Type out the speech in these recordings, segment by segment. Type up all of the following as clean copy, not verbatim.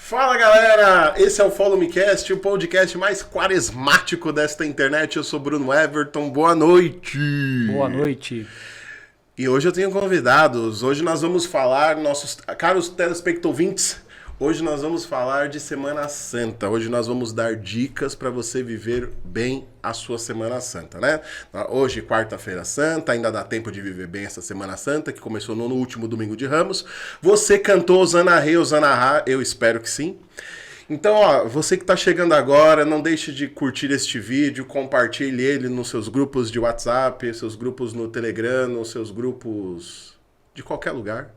Fala galera, esse é o Follow Me Cast, o podcast mais quaresmático desta internet. Eu sou Bruno Everton, boa noite. Boa noite. E hoje eu tenho convidados, hoje nós vamos falar, nossos caros telespectouvintes, hoje nós vamos falar de Semana Santa. Hoje nós vamos dar dicas para você viver bem a sua Semana Santa, né? Hoje, quarta-feira santa, ainda dá tempo de viver bem essa Semana Santa, que começou no último domingo de Ramos. Você cantou Osana Rei, Osana Ra? Eu espero que sim. Então, ó, você que está chegando agora, não deixe de curtir este vídeo, compartilhe ele nos seus grupos de WhatsApp, seus grupos no Telegram, nos seus grupos de qualquer lugar.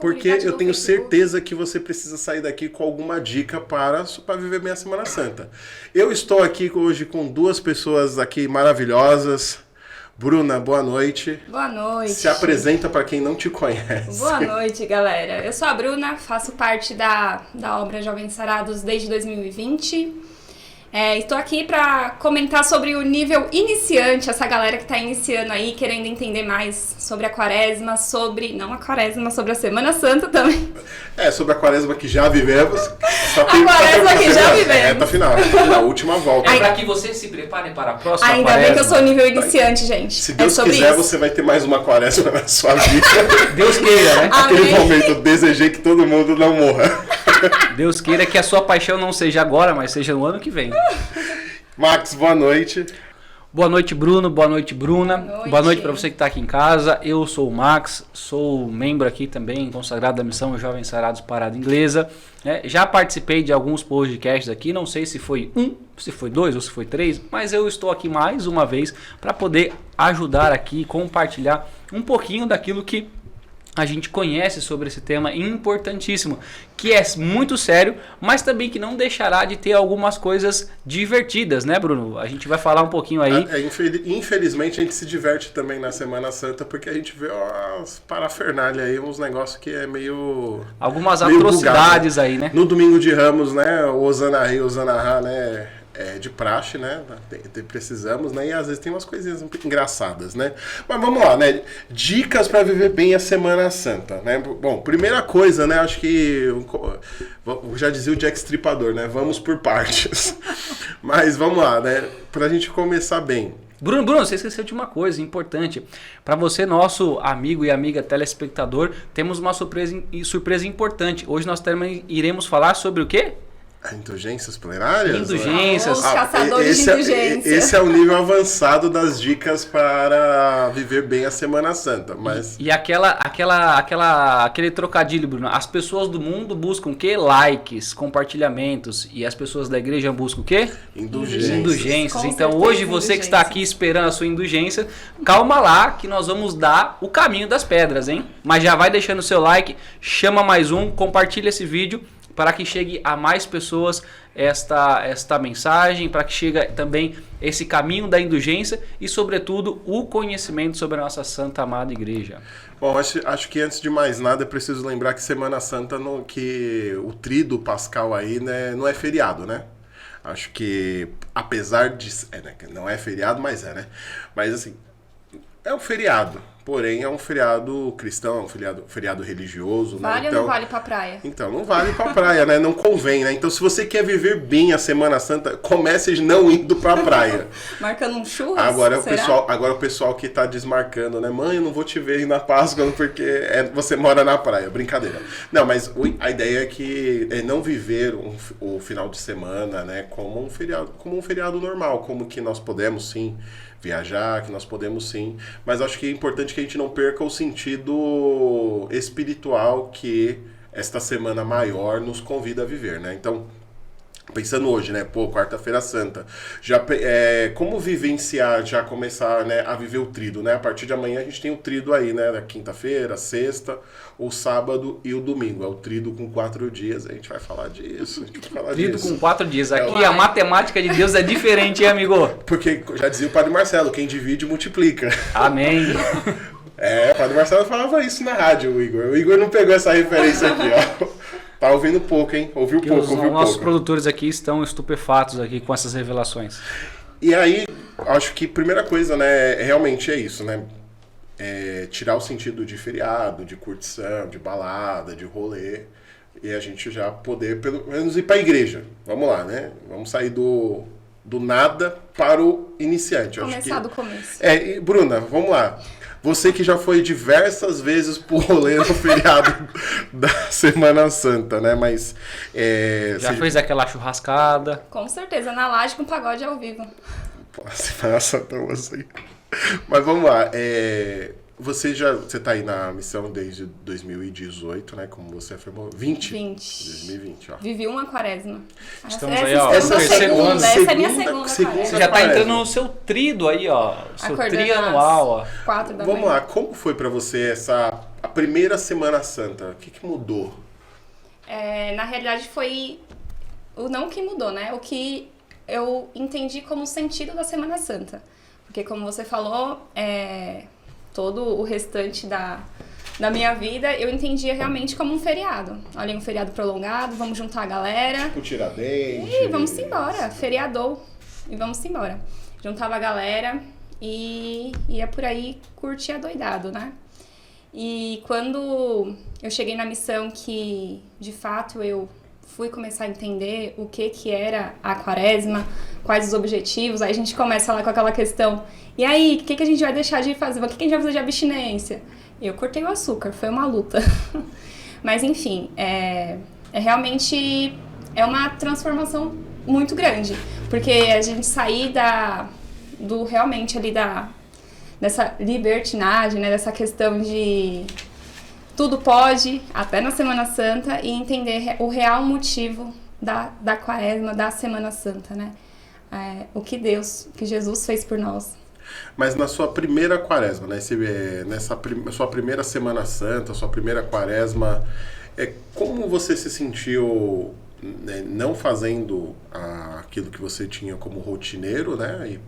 Porque eu tenho certeza que você precisa sair daqui com alguma dica para viver bem a Semana Santa. Eu estou aqui hoje com duas pessoas aqui maravilhosas. Bruna, boa noite. Boa noite. Se apresenta para quem não te conhece. Boa noite, galera. Eu sou a Bruna, faço parte da obra Jovens Sarados desde 2020. Estou aqui para comentar sobre o nível iniciante, essa galera que está iniciando aí, querendo entender mais sobre a quaresma, sobre a Semana Santa também. Sobre a quaresma que já vivemos. A quaresma que já vivemos. Tá final, na última volta. Para que você se prepare para a próxima Ainda quaresma. bem que eu sou nível iniciante, gente. Se Deus quiser, isso. você vai ter mais uma quaresma na sua vida. Deus queira, né? Naquele momento, eu desejei que todo mundo não morra. Deus queira que a sua paixão não seja agora, mas seja no ano que vem. Max, boa noite. Boa noite, Bruno. Boa noite, Bruna. Boa noite para você que está aqui em casa. Eu sou o Max, sou membro aqui também, consagrado da missão Jovens Sarados Parada Inglesa. Já participei de alguns podcasts aqui, não sei se foi se foi 2 ou se foi 3, mas eu estou aqui mais uma vez para poder ajudar aqui, compartilhar um pouquinho daquilo que a gente conhece sobre esse tema importantíssimo, que é muito sério, mas também que não deixará de ter algumas coisas divertidas, né, Bruno? A gente vai falar um pouquinho aí. Infelizmente a gente se diverte também na Semana Santa, porque a gente vê umas parafernália aí, uns negócios que é meio... Algumas meio atrocidades bugado. Aí, né? No domingo de Ramos, né, o Osana Rei, Osana Ra, né, de praxe, né, precisamos, né, e às vezes tem umas coisinhas engraçadas, né. Mas vamos lá, né, dicas para viver bem a Semana Santa, né. Bom, primeira coisa, né, acho que, já dizia o Jack Stripador, né, vamos por partes. Mas vamos lá, né, pra gente começar bem. Bruno, você esqueceu de uma coisa importante. Para você, nosso amigo e amiga telespectador, temos uma surpresa importante. Hoje nós iremos falar sobre o quê? Indulgências plenárias? Indulgências. Os caçadores de indulgência. Esse é o nível avançado das dicas para viver bem a Semana Santa. Mas... E aquele trocadilho, Bruno. As pessoas do mundo buscam o quê? Likes, compartilhamentos. E as pessoas da igreja buscam o quê? Indulgências. Então hoje você que está aqui esperando a sua indulgência, calma lá que nós vamos dar o caminho das pedras, hein? Mas já vai deixando o seu like, chama mais um, compartilha esse vídeo, para que chegue a mais pessoas esta mensagem, para que chegue também esse caminho da indulgência e, sobretudo, o conhecimento sobre a nossa Santa Amada Igreja. Bom, acho que antes de mais nada é preciso lembrar que Semana Santa, que o tríduo pascal aí, né, não é feriado, né? Acho que, apesar de... né, não é feriado, mas é, né? Mas, assim, é um feriado. Porém, é um feriado cristão, é um feriado religioso. Vale, né? Então, ou não vale pra praia? Então, não vale pra praia, né? Não convém, né? Então, se você quer viver bem a Semana Santa, comece não indo pra praia. Marcando um churras? Agora o pessoal que tá desmarcando, né? Mãe, eu não vou te ver na Páscoa porque você mora na praia. Brincadeira. Não, mas a ideia é que não viver o final de semana, né? Como um feriado normal, como que nós podemos, sim, viajar, que nós podemos sim, mas acho que é importante que a gente não perca o sentido espiritual que esta semana maior nos convida a viver, né? Então, pensando hoje, né? Quarta-feira Santa. Como vivenciar, já começar, né, a viver o tríduo, né? A partir de amanhã a gente tem o tríduo aí, né? Da quinta-feira, sexta, o sábado e o domingo. É o tríduo com 4 dias. A gente vai falar disso. Tríduo com 4 dias. Aqui a matemática de Deus é diferente, hein, amigo? Porque já dizia o Padre Marcelo, quem divide multiplica. Amém. O Padre Marcelo falava isso na rádio, o Igor. O Igor não pegou essa referência aqui, ó. Tá ouvindo pouco, hein? Ouviu pouco, ouviu pouco. Os nossos produtores aqui estão estupefatos aqui com essas revelações. E aí, acho que a primeira coisa, né, realmente é isso, né? tirar o sentido de feriado, de curtição, de balada, de rolê, e a gente já poder, pelo menos, ir para a igreja. Vamos lá, né? Vamos sair do nada para o iniciante. Começar do começo. E, Bruna, vamos lá. Você que já foi diversas vezes pro rolê no feriado da Semana Santa, né? Mas... já fez aquela churrascada? Com certeza, na laje com pagode ao vivo. Pô, Semana Santa, você... Mas vamos lá, você tá aí na missão desde 2018, né? Como você afirmou, 2020, ó. Vivi uma quaresma. Estamos aí, ó. Essa é a minha segunda quaresma. Você já tá entrando no seu trido aí, ó. Seu trianual, ó. 4 da Vamos manhã. lá, como foi pra você a primeira Semana Santa? O que mudou? Na realidade foi não o que mudou, né? O que eu entendi como sentido da Semana Santa. Porque como você falou, todo o restante da minha vida eu entendia realmente como um feriado. Olha, um feriado prolongado, vamos juntar a galera. Tipo Tiradentes. E vamos embora, feriadou. E vamos embora. Juntava a galera e ia por aí curtir adoidado, né? E quando eu cheguei na missão que, de fato, eu fui começar a entender o que era a quaresma, quais os objetivos, aí a gente começa lá com aquela questão, e aí, o que a gente vai deixar de fazer? O que a gente vai fazer de abstinência? Eu cortei o açúcar, foi uma luta. Mas, enfim, realmente é uma transformação muito grande, porque a gente sair realmente ali dessa libertinagem, né, dessa questão de tudo pode, até na Semana Santa, e entender o real motivo da quaresma, da Semana Santa, né? O que Jesus fez por nós. Mas na sua primeira quaresma, né? Nessa sua primeira Semana Santa, sua primeira quaresma, como você se sentiu, né, não fazendo aquilo que você tinha como rotineiro, né? E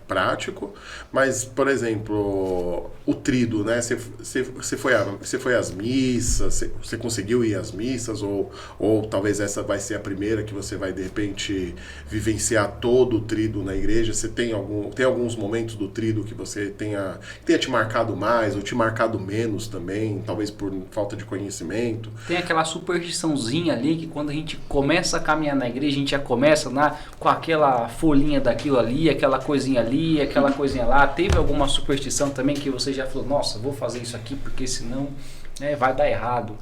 prático, mas, por exemplo, o trido, né? Você foi às missas, você conseguiu ir às missas, ou talvez essa vai ser a primeira que você vai, de repente, vivenciar todo o trido na igreja. Você tem alguns momentos do trido que você tenha te marcado mais, ou te marcado menos também, talvez por falta de conhecimento? Tem aquela superstiçãozinha ali, que quando a gente começa a caminhar na igreja, a gente já começa com aquela folhinha daquilo ali, aquela coisinha ali, aquela coisinha lá. Teve alguma superstição também que você já falou, nossa, vou fazer isso aqui porque senão vai dar errado?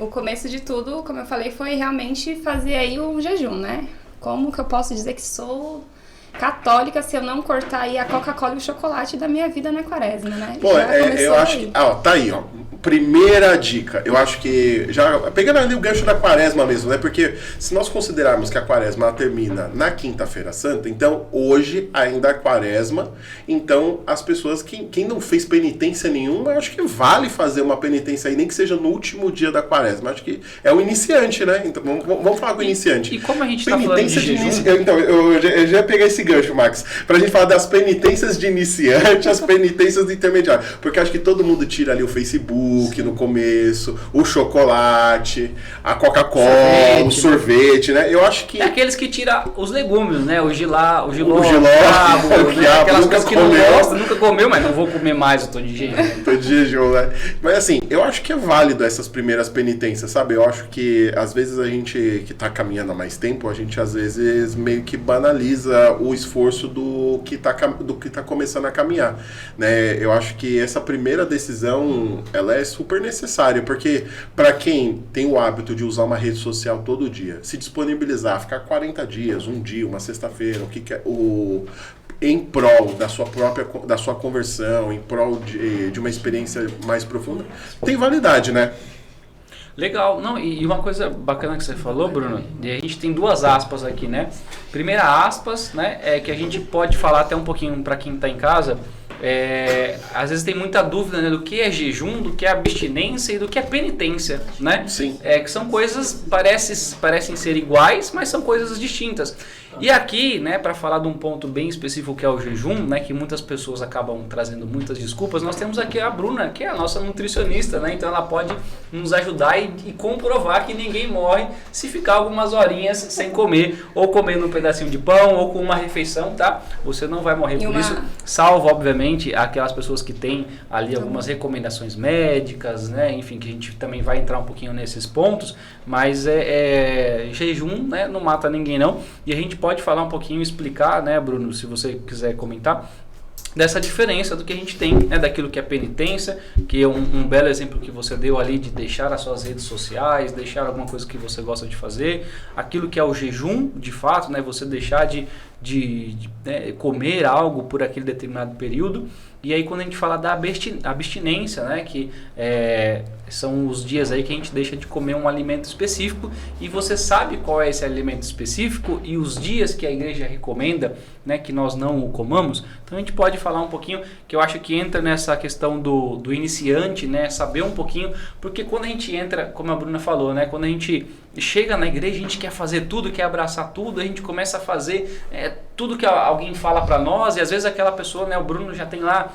O começo de tudo, como eu falei, foi realmente fazer aí o jejum, né? Como que eu posso dizer que sou católica se eu não cortar aí a Coca-Cola e o chocolate da minha vida na quaresma, né? Pô, eu acho que... tá aí, ó. Primeira dica, eu acho que, já pegando ali o gancho da quaresma mesmo, né? Porque se nós considerarmos que a quaresma ela termina na quinta-feira santa, então hoje ainda é quaresma, então as pessoas, quem não fez penitência nenhuma, eu acho que vale fazer uma penitência aí, nem que seja no último dia da quaresma. Eu acho que é o iniciante, né? Então vamos falar com o iniciante. E como a gente tá falando de jejum? Então, eu já ia pegar esse gancho, Max, pra gente falar das penitências de iniciante, as penitências de intermediário, porque eu acho que todo mundo tira ali o Facebook, no começo, o chocolate, a Coca-Cola, o sorvete, né? Eu acho que... É aqueles que tiram os legumes, né? O giló, o quiabo, né? Aquelas coisas que não gostam, nunca comeu, mas não vou comer mais, eu tô de jejum. Tô de jejum, né? Mas assim, eu acho que é válido essas primeiras penitências, sabe? Eu acho que às vezes a gente que tá caminhando há mais tempo, a gente às vezes meio que banaliza o esforço do que tá começando a caminhar, né? Eu acho que essa primeira decisão, ela é super necessária, porque para quem tem o hábito de usar uma rede social todo dia, se disponibilizar, ficar 40 dias, um dia, uma sexta-feira, em prol da sua conversão, em prol de uma experiência mais profunda, tem validade, né? Legal. Não, e uma coisa bacana que você falou, Bruno, e a gente tem duas aspas aqui, né? Primeira aspas, né, é que a gente pode falar até um pouquinho para quem está em casa. Às vezes tem muita dúvida, né, do que é jejum, do que é abstinência e do que é penitência, né? Sim. Que são coisas, parecem ser iguais, mas são coisas distintas. E aqui, né, para falar de um ponto bem específico que é o jejum, né, que muitas pessoas acabam trazendo muitas desculpas, nós temos aqui a Bruna, que é a nossa nutricionista, né? Então ela pode nos ajudar e comprovar que ninguém morre se ficar algumas horinhas sem comer, ou comendo um pedacinho de pão, ou com uma refeição, tá? Você não vai morrer por isso, salvo, obviamente, obviamente, aquelas pessoas que têm ali algumas recomendações médicas, né? Enfim, que a gente também vai entrar um pouquinho nesses pontos, mas jejum, né? Não mata ninguém não. E a gente pode falar um pouquinho, explicar, né, Bruno, se você quiser comentar, dessa diferença do que a gente tem, né, daquilo que é penitência, que é um belo exemplo que você deu ali de deixar as suas redes sociais, deixar alguma coisa que você gosta de fazer, aquilo que é o jejum, de fato, né, você deixar de comer algo por aquele determinado período. E aí quando a gente fala da abstinência, né, que são os dias aí que a gente deixa de comer um alimento específico, e você sabe qual é esse alimento específico e os dias que a igreja recomenda, né, que nós não o comamos. Então a gente pode falar um pouquinho, que eu acho que entra nessa questão do iniciante, né, saber um pouquinho, porque quando a gente entra, como a Bruna falou, né, quando a gente chega na igreja, a gente quer fazer tudo, quer abraçar tudo, a gente começa a fazer tudo que alguém fala para nós, e às vezes aquela pessoa, né, o Bruno já tem lá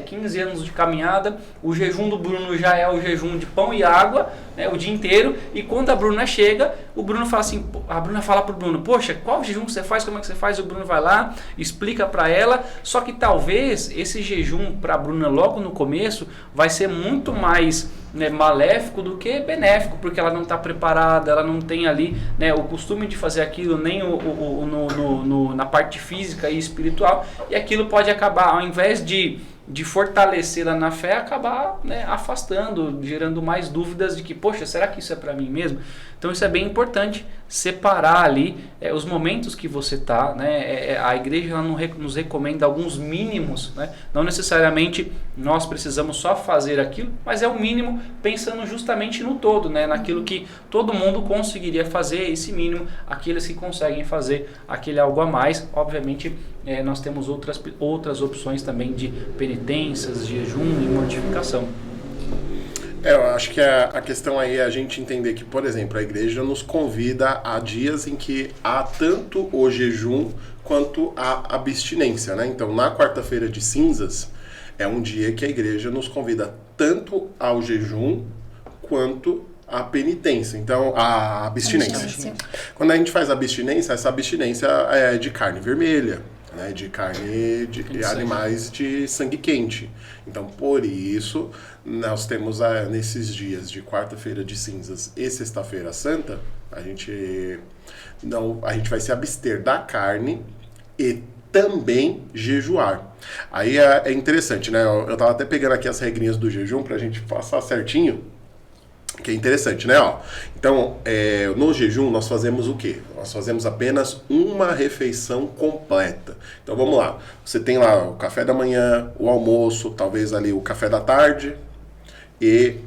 15 anos de caminhada, o jejum do Bruno já é o jejum de pão e água, né, o dia inteiro, e quando a Bruna chega, o Bruno fala assim, a Bruna fala pro Bruno, poxa, qual jejum que você faz, como é que você faz? O Bruno vai lá, explica para ela, só que talvez esse jejum para a Bruna logo no começo vai ser muito mais, né, maléfico do que benéfico, porque ela não está preparada, ela não tem ali, né, o costume de fazer aquilo, nem na parte física e espiritual, e aquilo pode acabar, ao invés de fortalecê-la na fé, acabar, né, afastando, gerando mais dúvidas de que, poxa, será que isso é para mim mesmo? Então isso é bem importante, separar ali os momentos que você está, né? A igreja ela nos recomenda alguns mínimos, né? Não necessariamente nós precisamos só fazer aquilo, mas é o mínimo pensando justamente no todo, né? Naquilo que todo mundo conseguiria fazer, esse mínimo, aqueles que conseguem fazer aquele algo a mais. Obviamente nós temos outras opções também de penitências, jejum e mortificação. Eu acho que a questão aí é a gente entender que, por exemplo, a igreja nos convida a dias em que há tanto o jejum quanto a abstinência, né? Então, na quarta-feira de cinzas, é um dia que a igreja nos convida tanto ao jejum quanto a penitência, então a abstinência. Quando a gente faz abstinência, essa abstinência é de carne vermelha, né, de carne de animais de sangue quente. Então, por isso, nós temos nesses dias de quarta-feira de cinzas e sexta-feira santa, a gente vai se abster da carne e também jejuar. Aí é interessante, né? Eu tava até pegando aqui as regrinhas do jejum pra gente passar certinho. Que é interessante, né? Então, no jejum nós fazemos o quê? Nós fazemos apenas uma refeição completa. Então vamos lá. Você tem lá o café da manhã, o almoço, talvez ali o café da tarde e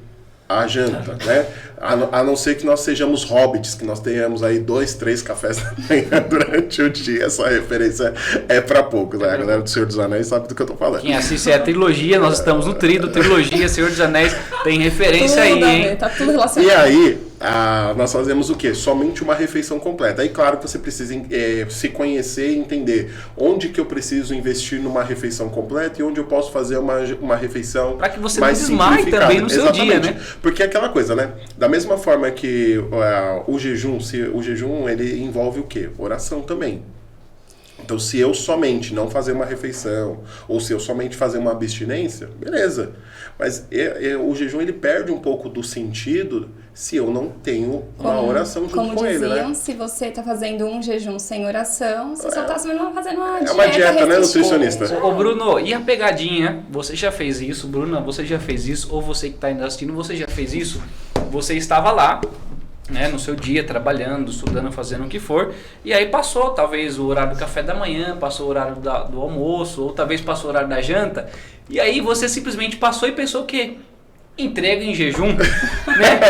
a janta, né? A não ser que nós sejamos hobbits, que nós tenhamos aí 2, 3 cafés da manhã durante o dia. Essa referência é para poucos, né? A galera do Senhor dos Anéis sabe do que eu tô falando. Quem assiste a trilogia, nós estamos no trilogia Senhor dos Anéis, tem referência tudo aí, hein? Tá tudo relacionado. E aí, nós fazemos o quê? Somente uma refeição completa. Aí, claro que você precisa se conhecer e entender onde que eu preciso investir numa refeição completa e onde eu posso fazer uma refeição para que você mais não desmaie também no seu dia, né? Porque é aquela coisa, né? Da mesma forma que o jejum ele envolve o quê? Oração também. Então, se eu somente não fazer uma refeição, ou se eu somente fazer uma abstinência, beleza. Mas o jejum ele perde um pouco do sentido se eu não tenho uma oração junto com ele, né? Como diziam, se você está fazendo um jejum sem oração, você só está fazendo uma dieta. É uma dieta, né, nutricionista? Ô Bruno, e a pegadinha? Você já fez isso? Bruna, você já fez isso? Ou você que está ainda assistindo, você já fez isso? Você estava lá, né, no seu dia, trabalhando, estudando, fazendo o que for, e aí passou talvez o horário do café da manhã, passou o horário do almoço, ou talvez passou o horário da janta, e aí você simplesmente passou e pensou o quê? Entrega em jejum, né?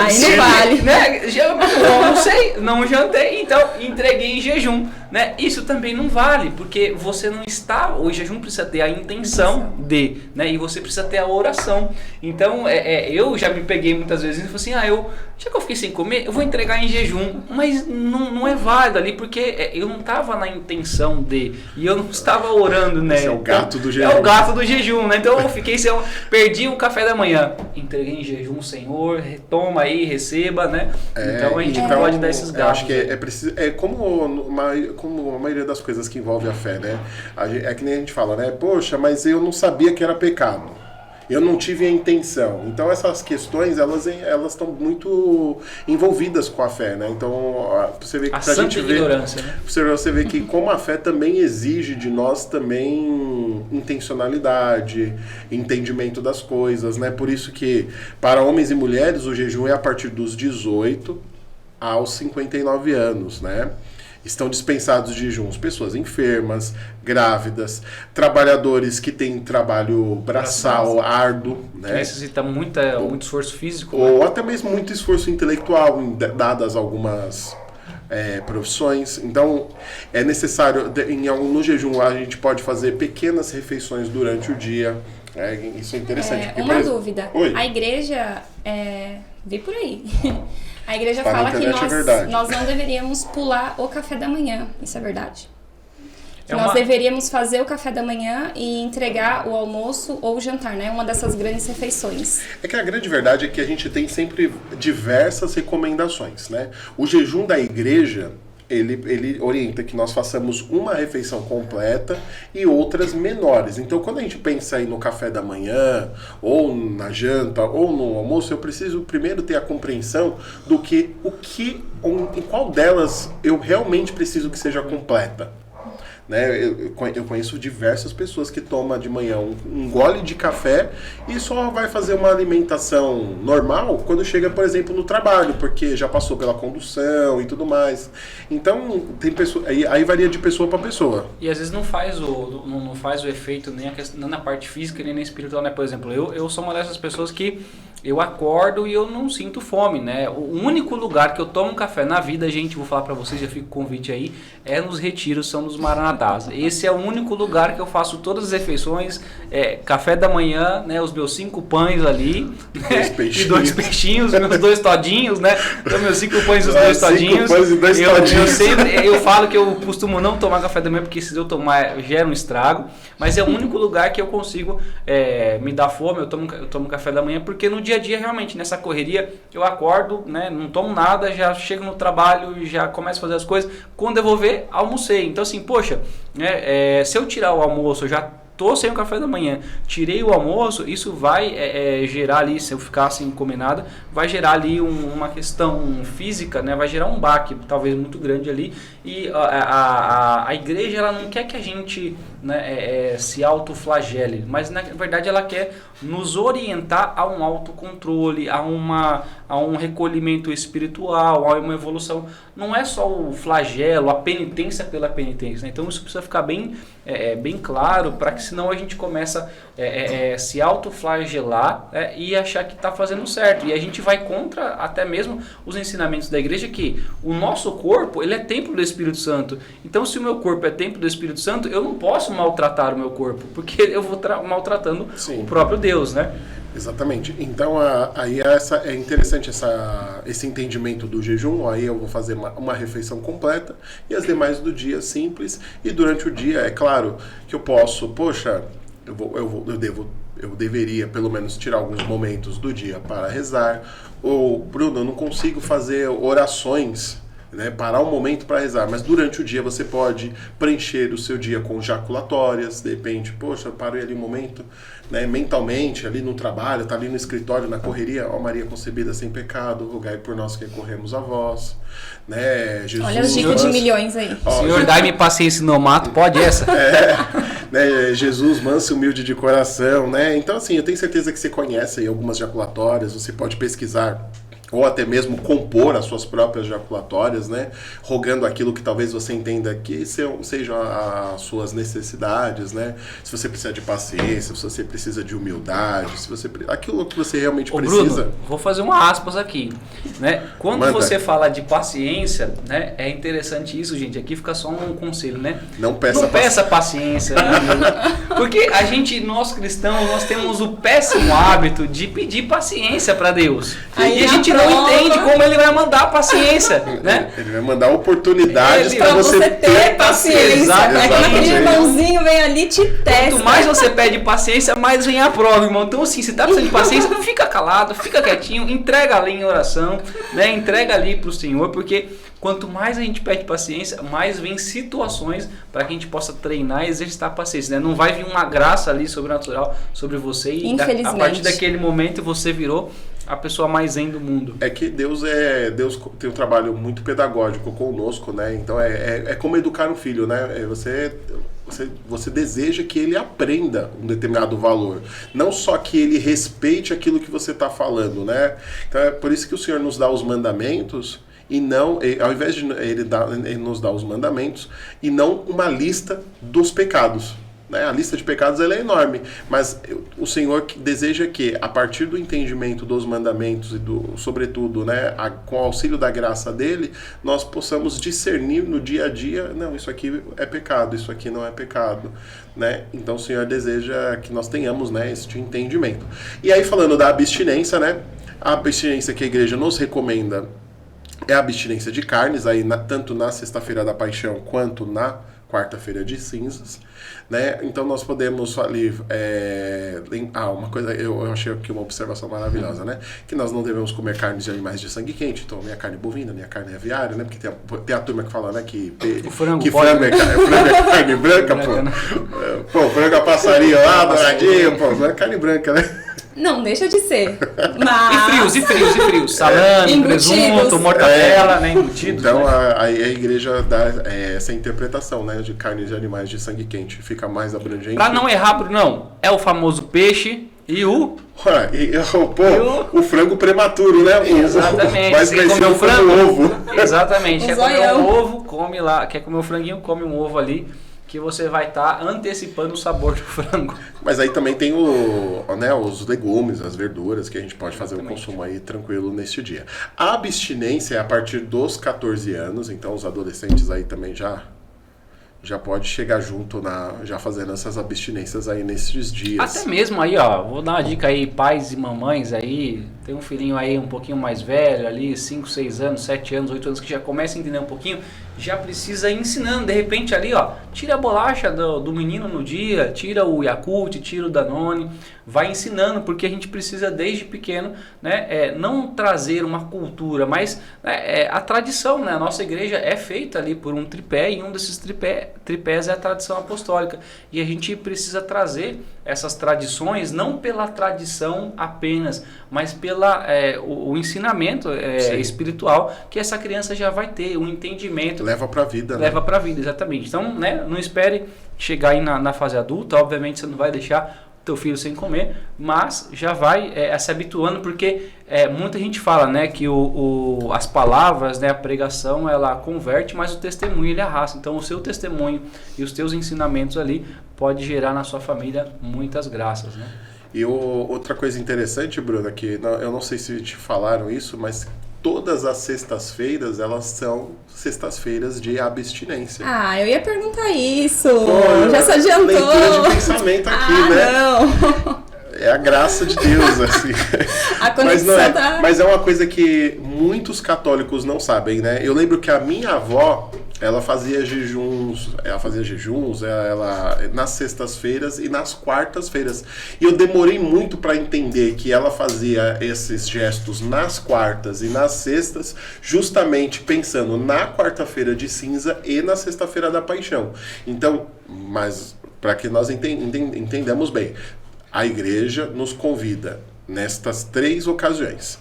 Aí não vale, né? Eu não sei, não jantei, então entreguei em jejum, né? Isso também não vale, porque você não está, o jejum precisa ter a intenção de, né? E você precisa ter a oração. Então, eu já me peguei muitas vezes e falei assim, já que eu fiquei sem comer, eu vou entregar em jejum, mas não é válido ali, porque eu não estava na intenção de, e eu não estava orando, né? Esse é o gato do jejum. É o gato do jejum, né? Então eu fiquei perdi o café da manhã, entreguei em jejum, Senhor, retoma aí, receba, né? Então Exatamente, então, pode dar esses eu acho gastos. que é preciso, como a maioria das coisas que envolve a fé, né? É que nem a gente fala, né? Poxa, mas eu não sabia que era pecado. Eu não tive a intenção. Então essas questões, elas estão muito envolvidas com a fé, né? Então, você vê que A santa ignorância, né? Você vê que como a fé também exige de nós também intencionalidade, entendimento das coisas, né? Por isso que para homens e mulheres o jejum é a partir dos 18 aos 59 anos, né? Estão dispensados de jejuns pessoas enfermas, grávidas, trabalhadores que têm trabalho braçal, árduo, né? Necessita muito esforço físico. Ou né? até mesmo muito esforço intelectual, dadas algumas profissões. Então, é necessário, no jejum, a gente pode fazer pequenas refeições durante o dia. Isso é interessante. Uma dúvida. Oi? A igreja, vi por aí, a igreja Tá na fala que internet, nós não deveríamos pular o café da manhã. Isso é verdade? É Nós uma- deveríamos fazer o café da manhã e entregar o almoço ou o jantar, né? Uma dessas grandes refeições. É que a grande verdade é que a gente tem sempre diversas recomendações, né? O jejum da igreja, ele orienta que nós façamos uma refeição completa e outras menores. Então, quando a gente pensa aí no café da manhã, ou na janta, ou no almoço, eu preciso primeiro ter a compreensão do em qual delas eu realmente preciso que seja completa. Né? Eu conheço diversas pessoas que tomam de manhã um gole de café e só vai fazer uma alimentação normal quando chega, por exemplo, no trabalho, porque já passou pela condução e tudo mais. Então, tem pessoa, aí varia de pessoa para pessoa. E às vezes não faz o efeito nem nem na parte física nem na espiritual, né? Por exemplo, eu sou uma dessas pessoas que eu acordo e eu não sinto fome, né? O único lugar que eu tomo café na vida, gente, vou falar pra vocês, já fica o convite aí, é nos retiros, são nos Maranatás. Esse é o único lugar que eu faço todas as refeições, café da manhã, né? Os meus 5 pães ali, né? E 2 peixinhos, meus 2 todinhos, né? Então, meus 5 pães e os 2 todinhos. 5 pães e 2 todinhos. Eu falo que eu costumo não tomar café da manhã, porque se eu tomar gera um estrago, mas é o único lugar que eu consigo me dar fome, eu tomo café da manhã, porque no dia a dia, realmente, nessa correria, eu acordo, né, não tomo nada, já chego no trabalho, já começo a fazer as coisas, quando eu vou ver, almocei. Então assim, poxa, se eu tirar o almoço, eu já tô sem o café da manhã, tirei o almoço, isso vai gerar ali, se eu ficar assim comer nada, vai gerar ali uma questão física, né? Vai gerar um baque, talvez muito grande ali, e a igreja, ela não quer que a gente, né, se autoflagele, mas na verdade ela quer nos orientar a um autocontrole, a um recolhimento espiritual, a uma evolução. Não é só o flagelo, a penitência pela penitência, né? Então isso precisa ficar bem claro, para que senão a gente começa a se autoflagelar e achar que está fazendo certo. E a gente vai contra até mesmo os ensinamentos da igreja, que o nosso corpo, ele é templo do Espírito Santo. Então, se o meu corpo é templo do Espírito Santo, eu não posso maltratar o meu corpo, porque eu vou maltratando Sim. o próprio Deus, né? Exatamente. Então, aí é interessante esse entendimento do jejum. Aí eu vou fazer uma refeição completa e as demais do dia simples. E durante o dia, é claro que eu posso, poxa, eu deveria pelo menos tirar alguns momentos do dia para rezar. Ou, Bruno, eu não consigo fazer orações, né, parar um momento para rezar, mas durante o dia você pode preencher o seu dia com jaculatórias. De repente, poxa, eu parei ali um momento, né, mentalmente, ali no trabalho, tá ali no escritório, na correria, ó Maria concebida sem pecado, rogai por nós que recorremos a vós, né, Jesus. Olha as dicas de milhões aí. Senhor, dai-me paciência no mato, pode essa? Né, Jesus, manso e humilde de coração, né? Então, assim, eu tenho certeza que você conhece aí algumas jaculatórias, você pode pesquisar ou até mesmo compor as suas próprias jaculatórias, né? Rogando aquilo que talvez você entenda que sejam as suas necessidades, né? Se você precisa de paciência, se você precisa de humildade, aquilo que você realmente precisa. Bruno, vou fazer uma aspas aqui, né? Quando Manda. você fala de paciência, né? É interessante isso, gente. Aqui fica só um conselho, né? Não peça paciência, né? Porque nós cristãos, nós temos o péssimo hábito de pedir paciência para Deus. Aí e a gente não entende como ele vai mandar a paciência, né? Ele vai mandar oportunidades pra você ter paciência. Exatamente. Aí aquele irmãozinho vem ali e te testa. Quanto mais você pede paciência, mais vem a prova, irmão. Então, assim, se tá precisando de paciência, fica calado, fica quietinho, entrega ali em oração, né? Entrega ali pro Senhor, porque quanto mais a gente pede paciência, mais vem situações para que a gente possa treinar e exercitar a paciência, né? Não vai vir uma graça ali sobrenatural sobre você e a partir daquele momento você virou a pessoa mais zen do mundo. É que Deus tem um trabalho muito pedagógico conosco, né? Então é como educar um filho, né? Você deseja que ele aprenda um determinado valor, não só que ele respeite aquilo que você está falando, né? Então é por isso que o Senhor nos dá os mandamentos. E não, ao invés de ele nos dar os mandamentos, e não uma lista dos pecados. Né? A lista de pecados ela é enorme, mas o Senhor deseja que, a partir do entendimento dos mandamentos e sobretudo, né, com o auxílio da graça dele, nós possamos discernir no dia a dia, não, isso aqui é pecado, isso aqui não é pecado. Né? Então o Senhor deseja que nós tenhamos, né, este entendimento. E aí, falando da abstinência, né, a abstinência que a igreja nos recomenda é a abstinência de carnes, aí tanto na sexta-feira da paixão quanto na quarta-feira de cinzas, né? Então nós podemos ali uma coisa, eu achei aqui uma observação maravilhosa, né? Que nós não devemos comer carnes de animais de sangue quente, então nem a carne bovina, nem a carne aviária, né? Porque tem a turma que fala, né, que frango é carne branca, pô. Pô, frango a passarinho lá, douradinho, pô, não é carne branca, né? Não, deixa de ser. Mas... E frios. Salame, presunto, mortadela, né? Embutidos. Então né? a igreja dá essa interpretação, né? De carnes de animais de sangue quente. Fica mais abrangente. Pra não errar, Brunão, é o famoso peixe e o... o frango prematuro, né? Exatamente. Mais conhecido como ovo. Exatamente. Quer comer um ovo, come lá. Quer comer um franguinho, come um ovo ali. Que você vai estar antecipando o sabor do frango. Mas aí também tem os legumes, as verduras, que a gente pode fazer o consumo aí tranquilo neste dia. A abstinência é a partir dos 14 anos, então os adolescentes aí também já pode chegar junto já fazendo essas abstinências aí nesses dias. Até mesmo aí, ó, vou dar uma dica aí, pais e mamães aí, tem um filhinho aí um pouquinho mais velho ali, 5, 6 anos, 7 anos, 8 anos, que já começa a entender um pouquinho, já precisa ir ensinando, de repente ali, ó, tira a bolacha do menino no dia, tira o Yakult, tira o Danone, vai ensinando, porque a gente precisa desde pequeno, né, não trazer uma cultura, mas a tradição, né, a nossa igreja é feita ali por um tripé, e um desses tripés é a tradição apostólica, e a gente precisa trazer essas tradições, não pela tradição apenas, mas pela o ensinamento espiritual que essa criança já vai ter, o entendimento. Leva pra vida, né? Leva pra vida, exatamente. Então, né, não espere chegar aí na fase adulta, obviamente você não vai deixar teu filho sem comer, mas já vai se habituando, porque muita gente fala, né, que as palavras, né, a pregação, ela converte, mas o testemunho ele arrasta. Então o seu testemunho e os teus ensinamentos ali pode gerar na sua família muitas graças, né? E outra coisa interessante, Bruna, que eu não sei se te falaram isso, mas todas as sextas-feiras, elas são sextas-feiras de abstinência. Ah, eu ia perguntar isso. Já se adiantou. Leitura de pensamento aqui, né? Não. É a graça de Deus, assim. A conexão mas é uma coisa que muitos católicos não sabem, né? Eu lembro que a minha avó, ela fazia jejuns, ela nas sextas-feiras e nas quartas-feiras. E eu demorei muito para entender que ela fazia esses gestos nas quartas e nas sextas, justamente pensando na quarta-feira de cinza e na sexta-feira da paixão. Então, mas para que nós entendamos bem, a igreja nos convida nestas 3 ocasiões: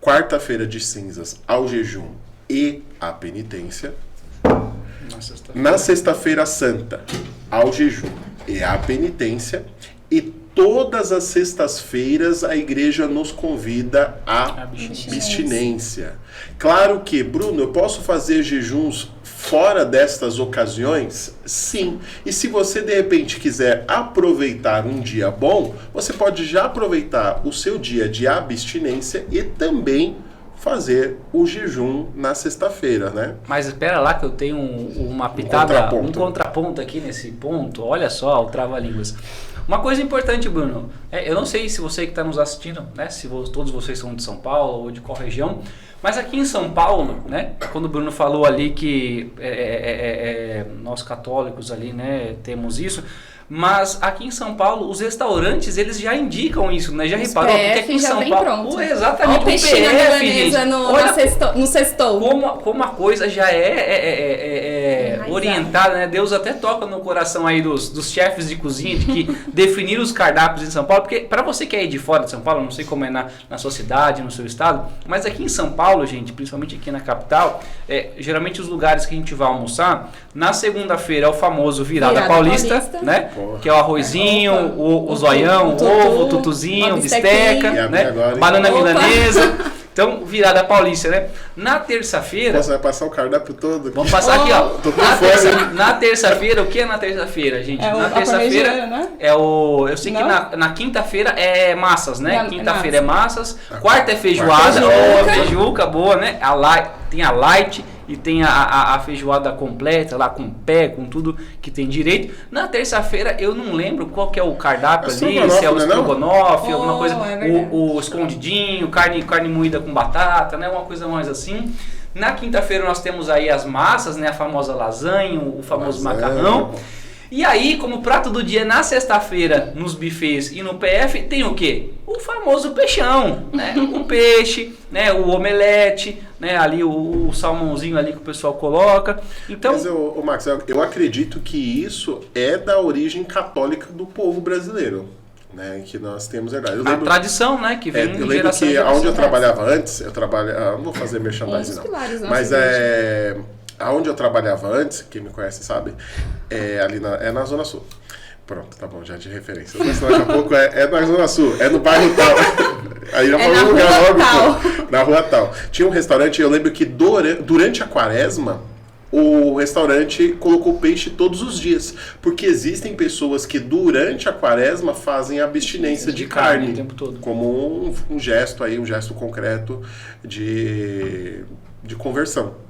quarta-feira de cinzas ao jejum e à penitência, na sexta-feira santa ao jejum e à penitência, e todas as sextas-feiras a igreja nos convida à abstinência. Claro que, Bruno, eu posso fazer jejuns fora destas ocasiões? Sim. E se você de repente quiser aproveitar um dia bom, você pode já aproveitar o seu dia de abstinência e também fazer o jejum na sexta-feira, né? Mas espera lá que eu tenho uma pitada, um contraponto aqui nesse ponto. Olha só o trava-línguas. Uma coisa importante, Bruno, eu não sei se você que está nos assistindo, né, se todos vocês são de São Paulo ou de qual região, mas aqui em São Paulo, né, quando o Bruno falou ali que nós católicos ali, né, temos isso, mas aqui em São Paulo, os restaurantes, eles já indicam isso, né? Já reparou? Porque aqui em São Paulo... Pronto. Exatamente, o peixinho milanesa gente, no cestou. Como a coisa já é orientada, né? Deus até toca no coração aí dos chefes de cozinha, de que definir os cardápios em São Paulo, porque para você que é aí de fora de São Paulo, não sei como é na sua cidade, no seu estado, mas aqui em São Paulo, gente, principalmente aqui na capital, geralmente os lugares que a gente vai almoçar, na segunda-feira é o famoso virada paulista, né? Porra. Que é o arrozinho, o zoião, o ovo, o tutuzinho, bisteca, né? Banana milanesa. Então, virada paulista, né? Na terça-feira... Você vai passar o cardápio todo? Vamos passar aqui, ó. Na terça-feira, o que é na terça-feira, gente? Na terça-feira né? Eu sei que na quinta-feira é massas, né? Quinta-feira é massas. Quarta é feijoada. Feijuca, boa, né? Tem a light e tem a feijoada completa lá com pé, com tudo que tem direito. Na terça-feira eu não lembro qual que é o cardápio ali, se é o estrogonofe, alguma coisa, o escondidinho, carne moída com batata, né, uma coisa mais assim. Na quinta-feira nós temos aí as massas, né, a famosa lasanha, o famoso macarrão. E aí, como prato do dia, na sexta-feira, nos buffets e no PF, tem o quê? O famoso peixão, né? O peixe, né? O omelete, né? Ali o salmãozinho ali que o pessoal coloca. Então... Mas, Max, eu acredito que isso é da origem católica do povo brasileiro, né? Que nós temos herdado. A tradição, né? Que vem de geração em geração. Onde eu trabalhava antes, não vou fazer merchandising não, mas aonde eu trabalhava antes, quem me conhece sabe, ali na Zona Sul. Pronto, tá bom, já de referência. Mas daqui a pouco é na Zona Sul, é no bairro tal. Aí já falou no lugar logo, na rua tal. Tinha um restaurante, eu lembro que durante a quaresma, o restaurante colocou peixe todos os dias. Porque existem pessoas que durante a quaresma fazem abstinência de carne o tempo todo. Como um gesto aí, um gesto concreto de conversão.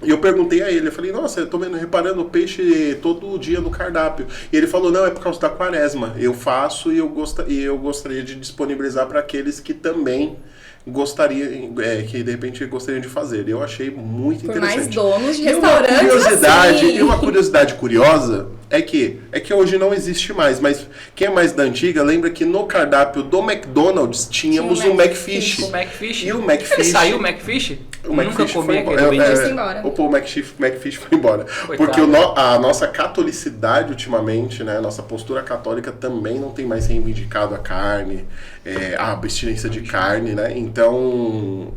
E eu perguntei a ele, eu falei, nossa, eu tô reparando o peixe todo dia no cardápio. E ele falou, não, é por causa da quaresma. Eu faço e eu gostaria de disponibilizar para aqueles que também gostariam, que de repente gostariam de fazer. Eu achei muito interessante. Mais donos de restaurantes E uma curiosidade curiosa é que hoje não existe mais, mas quem é mais da antiga lembra que no cardápio do McDonald's tínhamos o McFish. O McFish. E o McFish... Saiu o McFish? O McFish foi embora. O McFish foi embora. Coitado. Porque a nossa catolicidade ultimamente, né, a nossa postura católica também não tem mais reivindicado a carne, a abstinência de carne, né? Então,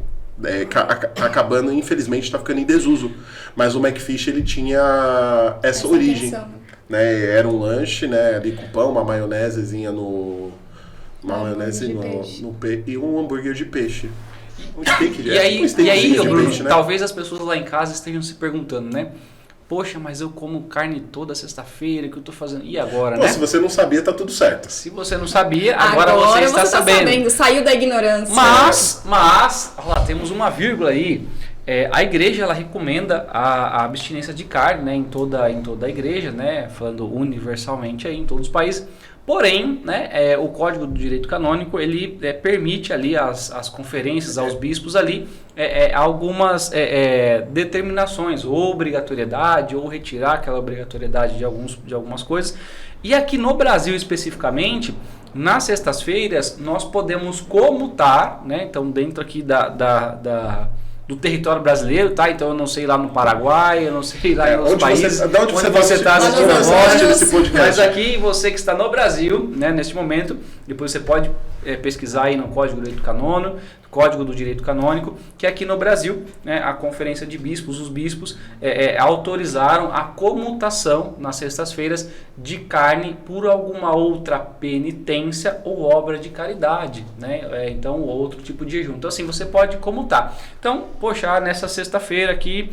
acabando, infelizmente, está ficando em desuso. Mas o McFish, ele tinha essa origem. Né? Era um lanche, né, ali com pão, uma maionesezinha no peixe e um hambúrguer de peixe. Um steak de Bruno, peixe, né? Talvez as pessoas lá em casa estejam se perguntando, né? Poxa, mas eu como carne toda sexta-feira, o que eu tô fazendo? E agora, né? Se você não sabia, tá tudo certo. Se você não sabia, agora você está sabendo. Saiu da ignorância. Mas, olha lá, temos uma vírgula aí. A igreja, ela recomenda a abstinência de carne, né, em toda a igreja, né, falando universalmente aí em todos os países. Porém, né, o Código do Direito Canônico, ele permite ali as conferências aos bispos ali algumas determinações, ou obrigatoriedade, ou retirar aquela obrigatoriedade de algumas coisas. E aqui no Brasil especificamente, nas sextas-feiras, nós podemos comutar, né, então dentro aqui do território brasileiro, tá? Então eu não sei lá no Paraguai, eu não sei lá em outros países onde você está assistindo esse podcast. Mas aqui, você que está no Brasil, né, neste momento, depois você pode pesquisar aí no Código do Direito Canônico, que aqui no Brasil, né, a Conferência de Bispos, os bispos autorizaram a comutação nas sextas-feiras de carne por alguma outra penitência ou obra de caridade, né? Então, outro tipo de jejum. Então, assim, você pode comutar. Então, poxa, nessa sexta-feira aqui,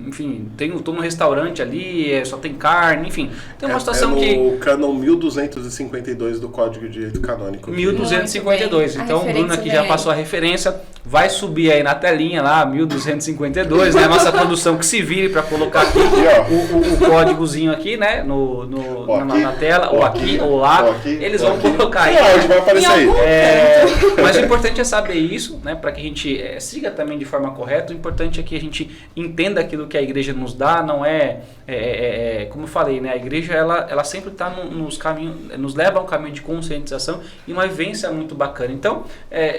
enfim, tô no restaurante ali, só tem carne, enfim, tem uma situação que... o cânon 1252 do Código de Direito Canônico. 1252, então o Bruno aqui já passou a referência, vai subir aí na telinha lá, 1252, né? A nossa produção que se vire para colocar aqui o códigozinho aqui, né? Na tela, ou aqui, ou lá. Eles vão colocar aí. Vai aparecer aí. Mas o importante é saber isso, né? Para que a gente siga também de forma correta. O importante é que a gente entenda aquilo que a igreja nos dá, não como eu falei, né? A igreja ela sempre está nos caminhos, nos leva a um caminho de conscientização e uma vivência muito bacana. Então,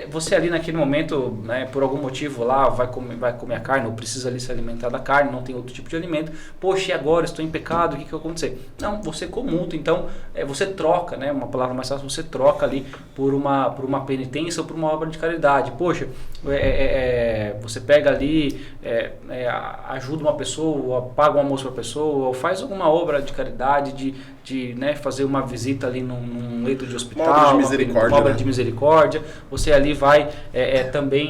você ali naquele momento, né, por algum motivo lá vai comer a carne, ou precisa ali se alimentar da carne, não tem outro tipo de alimento. Poxa, e agora? Estou em pecado, o que vai acontecer? Não, você comulta. Então, você troca, né? Uma palavra mais fácil, você troca ali por uma penitência ou por uma obra de caridade. Poxa, você pega ali, ajuda uma pessoa, paga um almoço para a pessoa, ou faz alguma obra de caridade, de né, fazer uma visita ali num leito de hospital, uma obra de misericórdia. Você ali vai também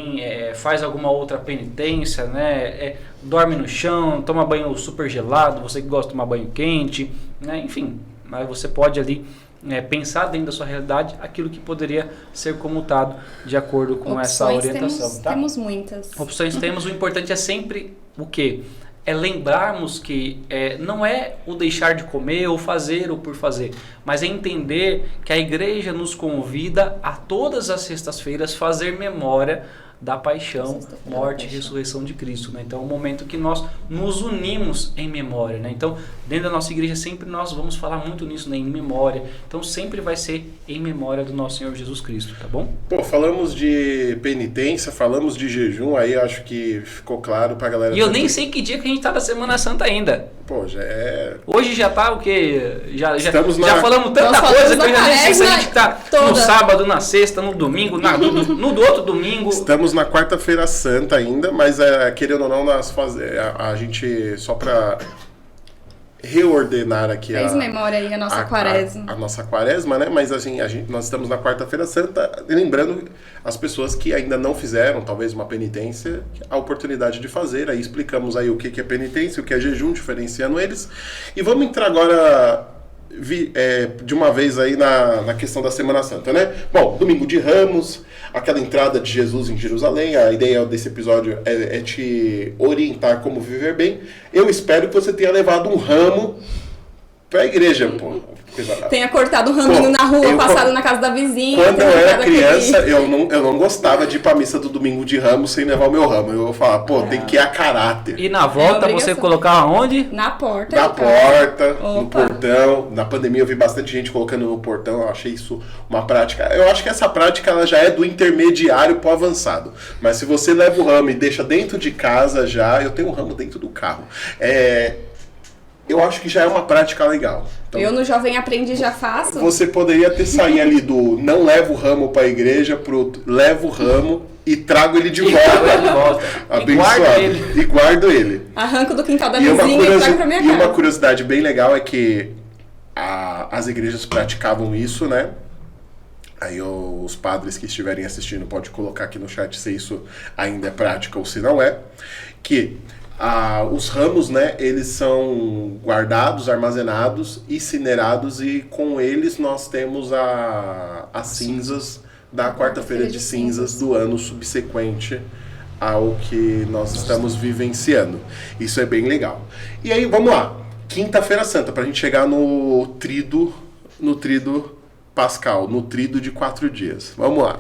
faz alguma outra penitência, né? Dorme no chão, toma banho super gelado, você que gosta de tomar banho quente, né? Enfim, mas você pode ali pensar dentro da sua realidade aquilo que poderia ser comutado de acordo com essa orientação. Temos muitas. Opções temos, o importante é sempre o quê? É lembrarmos que não é o deixar de comer ou fazer ou por fazer, mas é entender que a igreja nos convida a todas as sextas-feiras fazer memória da paixão, morte e ressurreição de Cristo, né? Então é um momento que nós nos unimos em memória, né? Então dentro da nossa igreja sempre nós vamos falar muito nisso, né? Em memória. Então sempre vai ser em memória do nosso Senhor Jesus Cristo, tá bom? Pô, falamos de penitência, falamos de jejum, aí acho que ficou claro pra galera. E eu nem sei que dia que a gente tá da Semana Santa ainda. Pô, já é... Hoje já tá o quê? Já falamos tanta Nós coisa que eu já nem sei se a quaresma gente tá no sábado, na sexta, no domingo, no outro domingo. Estamos na quarta-feira santa ainda, mas querendo ou não, a gente, só para reordenar aqui fez memória aí a nossa quaresma. A nossa quaresma, né? Mas assim, nós estamos na quarta-feira santa, lembrando as pessoas que ainda não fizeram, talvez uma penitência, a oportunidade de fazer. Aí explicamos aí o que é penitência, o que é jejum, diferenciando eles. E vamos entrar agora de uma vez aí na questão da Semana Santa, né? Bom, domingo de Ramos, aquela entrada de Jesus em Jerusalém. A ideia desse episódio é te orientar como viver bem. Eu espero que você tenha levado um ramo pra igreja, pô. Tenha cortado um raminho na rua, passado na casa da vizinha. Quando eu era criança, eu não gostava de ir pra missa do domingo de Ramos sem levar o meu ramo. Eu falava, pô, tem que ir a caráter. E na volta você colocava onde? Na porta. Na porta, no portão. Na pandemia eu vi bastante gente colocando no portão. Eu achei isso uma prática. Eu acho que essa prática ela já é do intermediário pro avançado. Mas se você leva o ramo e deixa dentro de casa já, eu tenho um ramo dentro do carro. Eu acho que já é uma prática legal. Então, eu no Jovem Aprendi já faço. Você poderia ter saído ali do não levo o ramo para a igreja pro levo o ramo e trago ele de volta. Abençoado. E guardo ele. Arranco do quintal da vizinha e trago para minha casa. E uma curiosidade bem legal é que as igrejas praticavam isso, né? Aí os padres que estiverem assistindo podem colocar aqui no chat se isso ainda é prática ou se não é. Que os ramos, né, eles são guardados, armazenados, incinerados e com eles nós temos as cinzas da quarta-feira de cinzas do ano subsequente ao que nós estamos vivenciando. Isso é bem legal. E aí, vamos lá. Quinta-feira Santa, para a gente chegar no trido pascal, no trido de 4 dias. Vamos lá.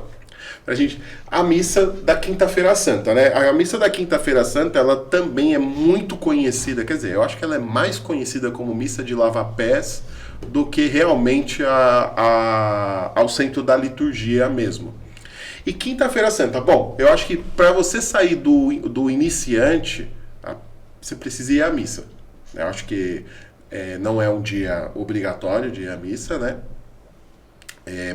A missa da Quinta-feira Santa, né? A missa da Quinta-feira Santa, ela também é muito conhecida, quer dizer, eu acho que ela é mais conhecida como missa de lava-pés do que realmente ao centro da liturgia mesmo. E Quinta-feira Santa, bom, eu acho que para você sair do iniciante, você precisa ir à missa. Eu acho que não é um dia obrigatório de ir à missa, né?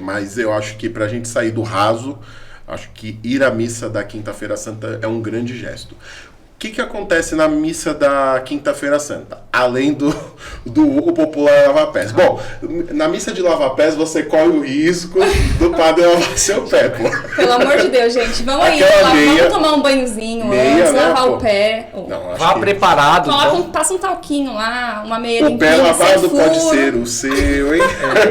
Mas eu acho que para a gente sair do raso, acho que ir à missa da Quinta-feira Santa é um grande gesto. O que acontece na missa da Quinta-feira Santa? Além do popular lava-pés. Bom, na missa de lava-pés você corre o risco do padre lavar seu pé, pô. Pelo amor de Deus, gente. Vamos aí, vamos tomar um banhozinho antes, né, lavar o pé. Não, vá preparado. Passa um talquinho lá, uma meia limpinha. O pé lavado pode ser o seu, hein?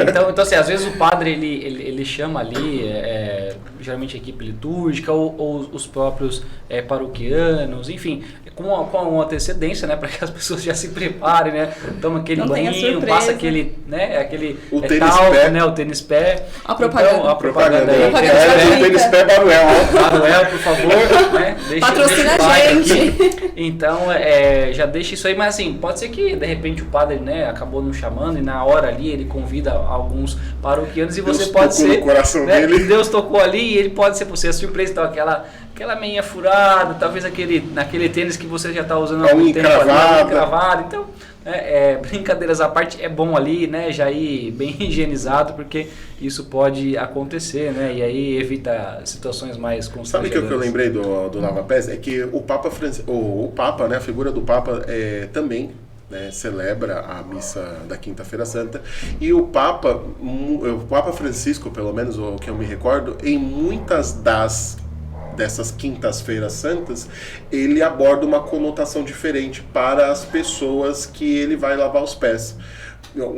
Então assim, às vezes o padre ele chama ali... geralmente a equipe litúrgica ou os próprios paroquianos, enfim, com antecedência, né, para que as pessoas já se preparem, né, toma aquele banhinho, passa aquele, né, aquele o tênis talco, pé, né, o tênis pé. A propaganda. Então, a propaganda aí. O tênis pé Baruel. Baruel, por favor, né, patrocina a gente. Então, já deixa isso aí, mas assim, pode ser que de repente o padre, né, acabou nos chamando e na hora ali ele convida alguns paroquianos e Deus você pode ser, no coração né, dele. Deus tocou ali e ele pode ser por você a surpresa, então aquela meinha furada, talvez naquele tênis que você já está usando há muito tempo ali, cravado, então brincadeiras à parte, é bom ali, né, já ir bem higienizado, porque isso pode acontecer, né, e aí evita situações mais constrangedoras. Sabe o que eu lembrei do lava-pés? É que o Papa, né, a figura do Papa também, né, celebra a missa da Quinta-feira Santa, e o Papa Francisco, pelo menos o que eu me recordo, em muitas dessas quintas-feiras santas, ele aborda uma conotação diferente para as pessoas que ele vai lavar os pés. Eu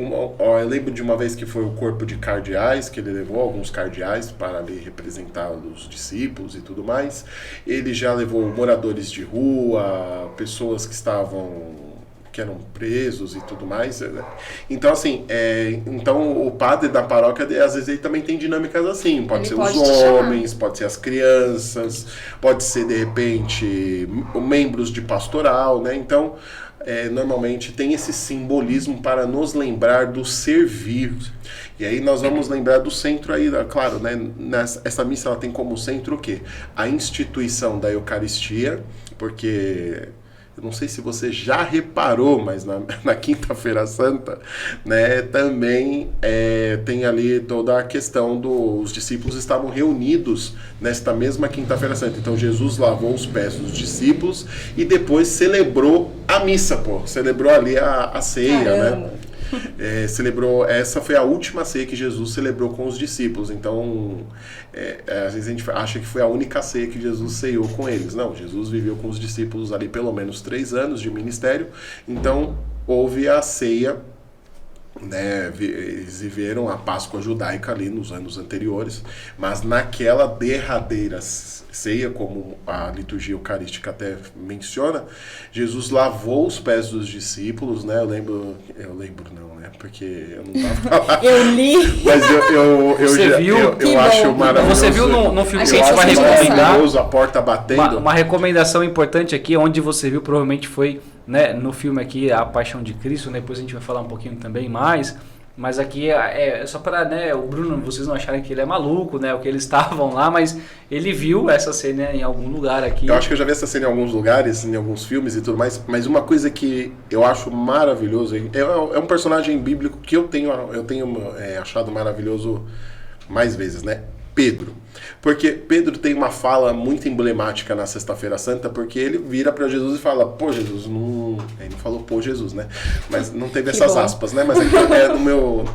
lembro de uma vez que foi o corpo de cardeais, que ele levou alguns cardeais para ali representar os discípulos e tudo mais. Ele já levou moradores de rua, pessoas que eram presos e tudo mais. Então, assim, então o padre da paróquia, às vezes, ele também tem dinâmicas assim. Pode ser os homens, pode ser as crianças, pode ser, de repente, membros de pastoral, né? Então, normalmente tem esse simbolismo para nos lembrar do servir. E aí nós vamos lembrar do centro aí, claro, né? Essa missa ela tem como centro o quê? A instituição da Eucaristia, porque... Eu não sei se você já reparou, mas na Quinta-feira Santa, né, também tem ali toda a questão dos discípulos estavam reunidos nesta mesma Quinta-feira Santa. Então Jesus lavou os pés dos discípulos e depois celebrou a missa, celebrou ali a ceia, né? Essa foi a última ceia que Jesus celebrou com os discípulos. Então, às vezes a gente acha que foi a única ceia que Jesus ceiou com eles. Não, Jesus viveu com os discípulos ali pelo menos 3 anos de ministério. Então, houve a ceia, né? Eles viveram a Páscoa judaica ali nos anos anteriores, mas naquela derradeira ceia, como a liturgia eucarística até menciona, Jesus lavou os pés dos discípulos, né? Eu lembro não, né? Porque eu não estava lá. Eu li. Mas eu acho maravilhoso. Você viu no filme que a gente vai recomendar? A porta batendo. Uma recomendação importante aqui, onde você viu, provavelmente foi, né, no filme aqui, A Paixão de Cristo, né? Depois a gente vai falar um pouquinho também mais. Mas aqui só para, né, o Bruno, vocês não acharem que ele é maluco, né, o que eles estavam lá, mas ele viu essa cena em algum lugar aqui. Eu acho que eu já vi essa cena em alguns lugares, em alguns filmes e tudo mais, mas uma coisa que eu acho maravilhoso, é um personagem bíblico que eu tenho achado maravilhoso mais vezes, né? Pedro. Porque Pedro tem uma fala muito emblemática na Sexta-feira Santa, porque ele vira para Jesus e fala, pô, Jesus, não... Ele não falou pô, Jesus, né? Mas não teve essas aspas, né? Mas aqui no meu...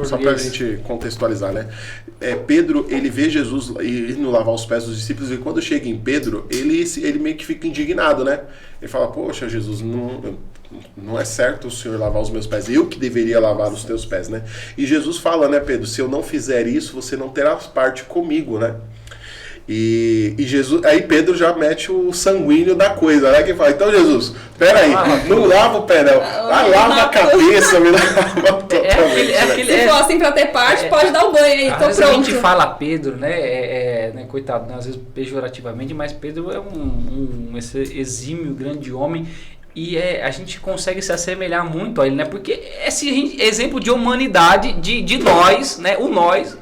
Só pra gente contextualizar, né? Pedro, ele vê Jesus indo lavar os pés dos discípulos, e quando chega em Pedro, ele meio que fica indignado, né? Ele fala, poxa, Jesus, não é certo o Senhor lavar os meus pés, eu que deveria lavar os teus pés, né? E Jesus fala, né, Pedro, se eu não fizer isso, você não terá parte comigo, né? E Jesus, aí Pedro já mete o sanguíneo da coisa, né? Que fala, então Jesus, peraí, não lava o pé não, lava a cabeça, me lava totalmente. Se for assim pra ter parte, pode dar o banho aí, tô pronto. A gente fala Pedro, né, coitado, né, às vezes pejorativamente, mas Pedro é esse exímio, grande homem. E a gente consegue se assemelhar muito a ele, né? Porque esse exemplo de humanidade, de nós, né? O nós,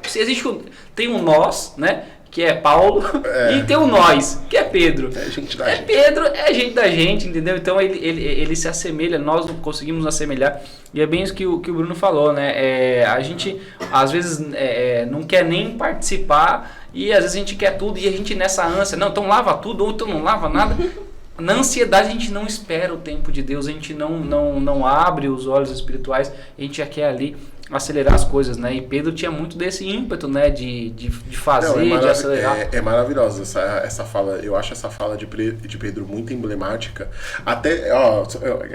tem um nós, né? Que é Paulo, e tem o nós, que é Pedro. É gente da gente. Pedro, é gente da gente, entendeu? Então ele se assemelha, nós não conseguimos nos assemelhar. E é bem isso que o Bruno falou, né? A gente, às vezes, não quer nem participar, e às vezes a gente quer tudo, e a gente nessa ânsia, não, então lava tudo, ou então não lava nada. Na ansiedade a gente não espera o tempo de Deus, a gente não abre os olhos espirituais, a gente já quer ali acelerar as coisas, né? E Pedro tinha muito desse ímpeto, né? De fazer, de acelerar. É maravilhosa essa fala. Eu acho essa fala de Pedro muito emblemática. Até,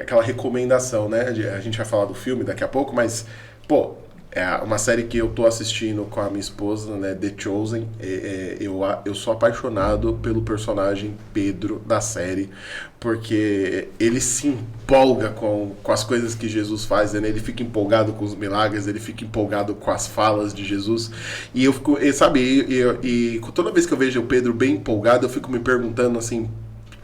aquela recomendação, né? A gente vai falar do filme daqui a pouco, mas, pô, É uma série que eu tô assistindo com a minha esposa, né, The Chosen. Eu sou apaixonado pelo personagem Pedro da série, porque ele se empolga com as coisas que Jesus faz, né? Ele fica empolgado com os milagres, ele fica empolgado com as falas de Jesus. E eu fico, e toda vez que eu vejo o Pedro bem empolgado, eu fico me perguntando assim,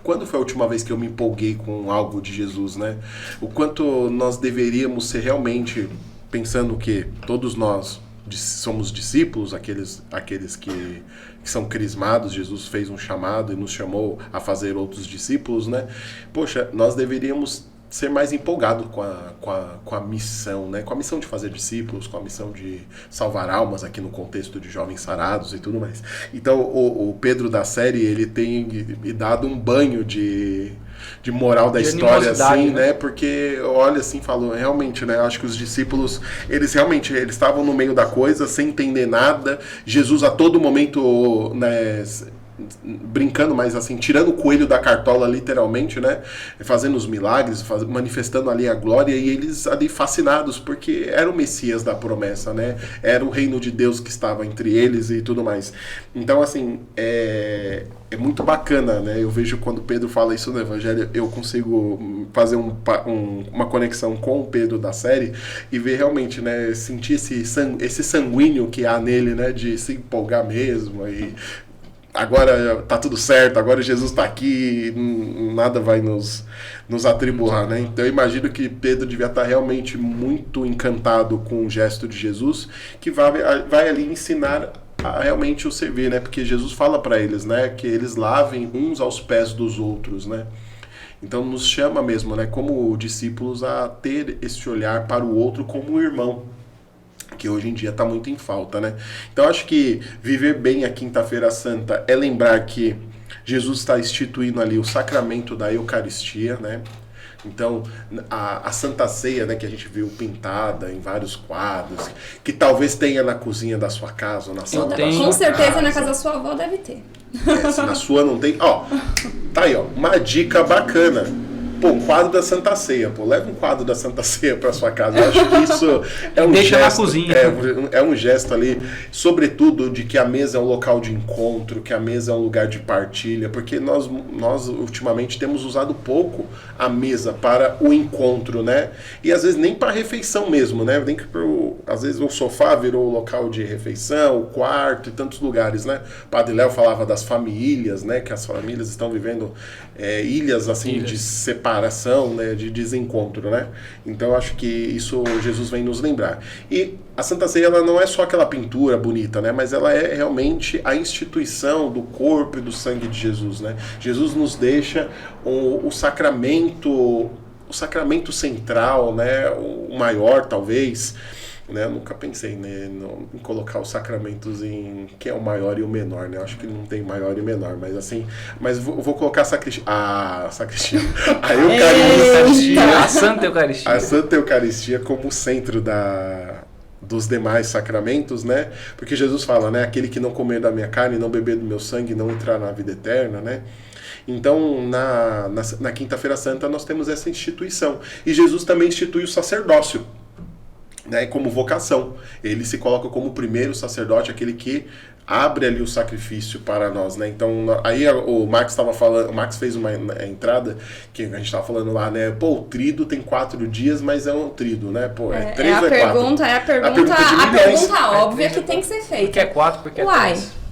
quando foi a última vez que eu me empolguei com algo de Jesus, né? O quanto nós deveríamos ser realmente pensando que todos nós somos discípulos, aqueles que são crismados. Jesus fez um chamado e nos chamou a fazer outros discípulos, né? Poxa, nós deveríamos ser mais empolgados com a missão, né? Com a missão de fazer discípulos, com a missão de salvar almas aqui no contexto de jovens sarados e tudo mais. Então, o Pedro da série, ele tem me dado um banho de moral da história, assim, né? Porque olha assim, falou, realmente, né? Acho que os discípulos, eles estavam no meio da coisa, sem entender nada. Jesus a todo momento, né, brincando, mas assim, tirando o coelho da cartola, literalmente, né? Fazendo os milagres, manifestando ali a glória, e eles ali fascinados, porque era o Messias da promessa, né? Era o reino de Deus que estava entre eles e tudo mais. Então, assim, é muito bacana, né? Eu vejo quando Pedro fala isso no Evangelho, eu consigo fazer uma conexão com o Pedro da série e ver realmente, né? Sentir esse sanguíneo que há nele, né? De se empolgar mesmo e agora tá tudo certo, agora Jesus está aqui, nada vai nos atribular, né? Então eu imagino que Pedro devia estar realmente muito encantado com o gesto de Jesus, que vai ali ensinar a realmente o servir, né? Porque Jesus fala para eles, né, que eles lavem uns aos pés dos outros, né? Então nos chama mesmo, né, como discípulos, a ter esse olhar para o outro como um irmão, que hoje em dia está muito em falta, né? Então acho que viver bem a Quinta-feira Santa é lembrar que Jesus está instituindo ali o sacramento da Eucaristia, né? Então, a Santa Ceia, né, que a gente viu pintada em vários quadros, que talvez tenha na cozinha da sua casa ou na sala da sua casa. Com certeza na casa da sua avó deve ter. Se na sua não tem... Ó, tá aí, ó, uma dica bacana. Pô, um quadro da Santa Ceia, pô, leva um quadro da Santa Ceia para sua casa. Eu acho que isso é um Deixa gesto, na cozinha. É um gesto ali, sobretudo de que a mesa é um local de encontro, que a mesa é um lugar de partilha, porque nós ultimamente temos usado pouco a mesa para o encontro, né? E às vezes nem para a refeição mesmo, né? Nem que às vezes o sofá virou o local de refeição, o quarto e tantos lugares, né? O Padre Léo falava das famílias, né? Que as famílias estão vivendo ilhas assim de separação, né, de desencontro, né? Então eu acho que isso Jesus vem nos lembrar. E a Santa Ceia, ela não é só aquela pintura bonita, né, mas ela é realmente a instituição do corpo e do sangue de Jesus, né? Jesus nos deixa o sacramento central, né, o maior talvez, né? Eu nunca pensei, né, em colocar os sacramentos em que é o maior e o menor, né? Eu acho que não tem maior e menor, mas assim, vou colocar a Eucaristia, a Santa Eucaristia. A Santa Eucaristia como centro dos demais sacramentos, né? Porque Jesus fala, né, aquele que não comer da minha carne, não beber do meu sangue, não entrar na vida eterna, né? Então, na Quinta-feira Santa nós temos essa instituição. E Jesus também institui o sacerdócio, né, como vocação. Ele se coloca como o primeiro sacerdote, aquele que abre ali o sacrifício para nós, né? Então, aí o Max fez uma entrada que a gente estava falando lá, né? Pô, o trido tem 4 dias, mas é um trido, né? Pô, é 3 ou é 4? A pergunta óbvia que tem que ser feita. Porque é 4, porque é 3.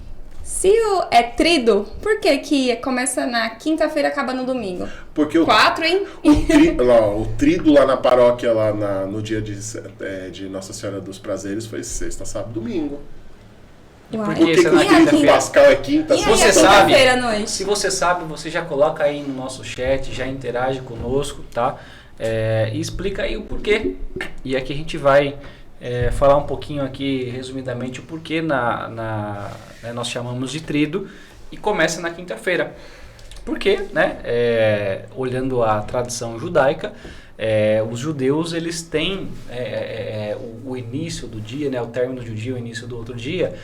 Se é trido, por que começa na quinta-feira e acaba no domingo? Porque 4, hein? O trido lá na paróquia, lá no dia de Nossa Senhora dos Prazeres, foi sexta, sábado, domingo. Porque o Pascal é quinta, você sabe, à noite? Se você sabe, você já coloca aí no nosso chat, já interage conosco, tá? E explica aí o porquê. E aqui a gente vai falar um pouquinho aqui, resumidamente, o porquê nós chamamos de trido e começa na quinta-feira. Porque, né, olhando a tradição judaica, os judeus, eles têm o início do dia, né, o término de um dia, o início do outro dia,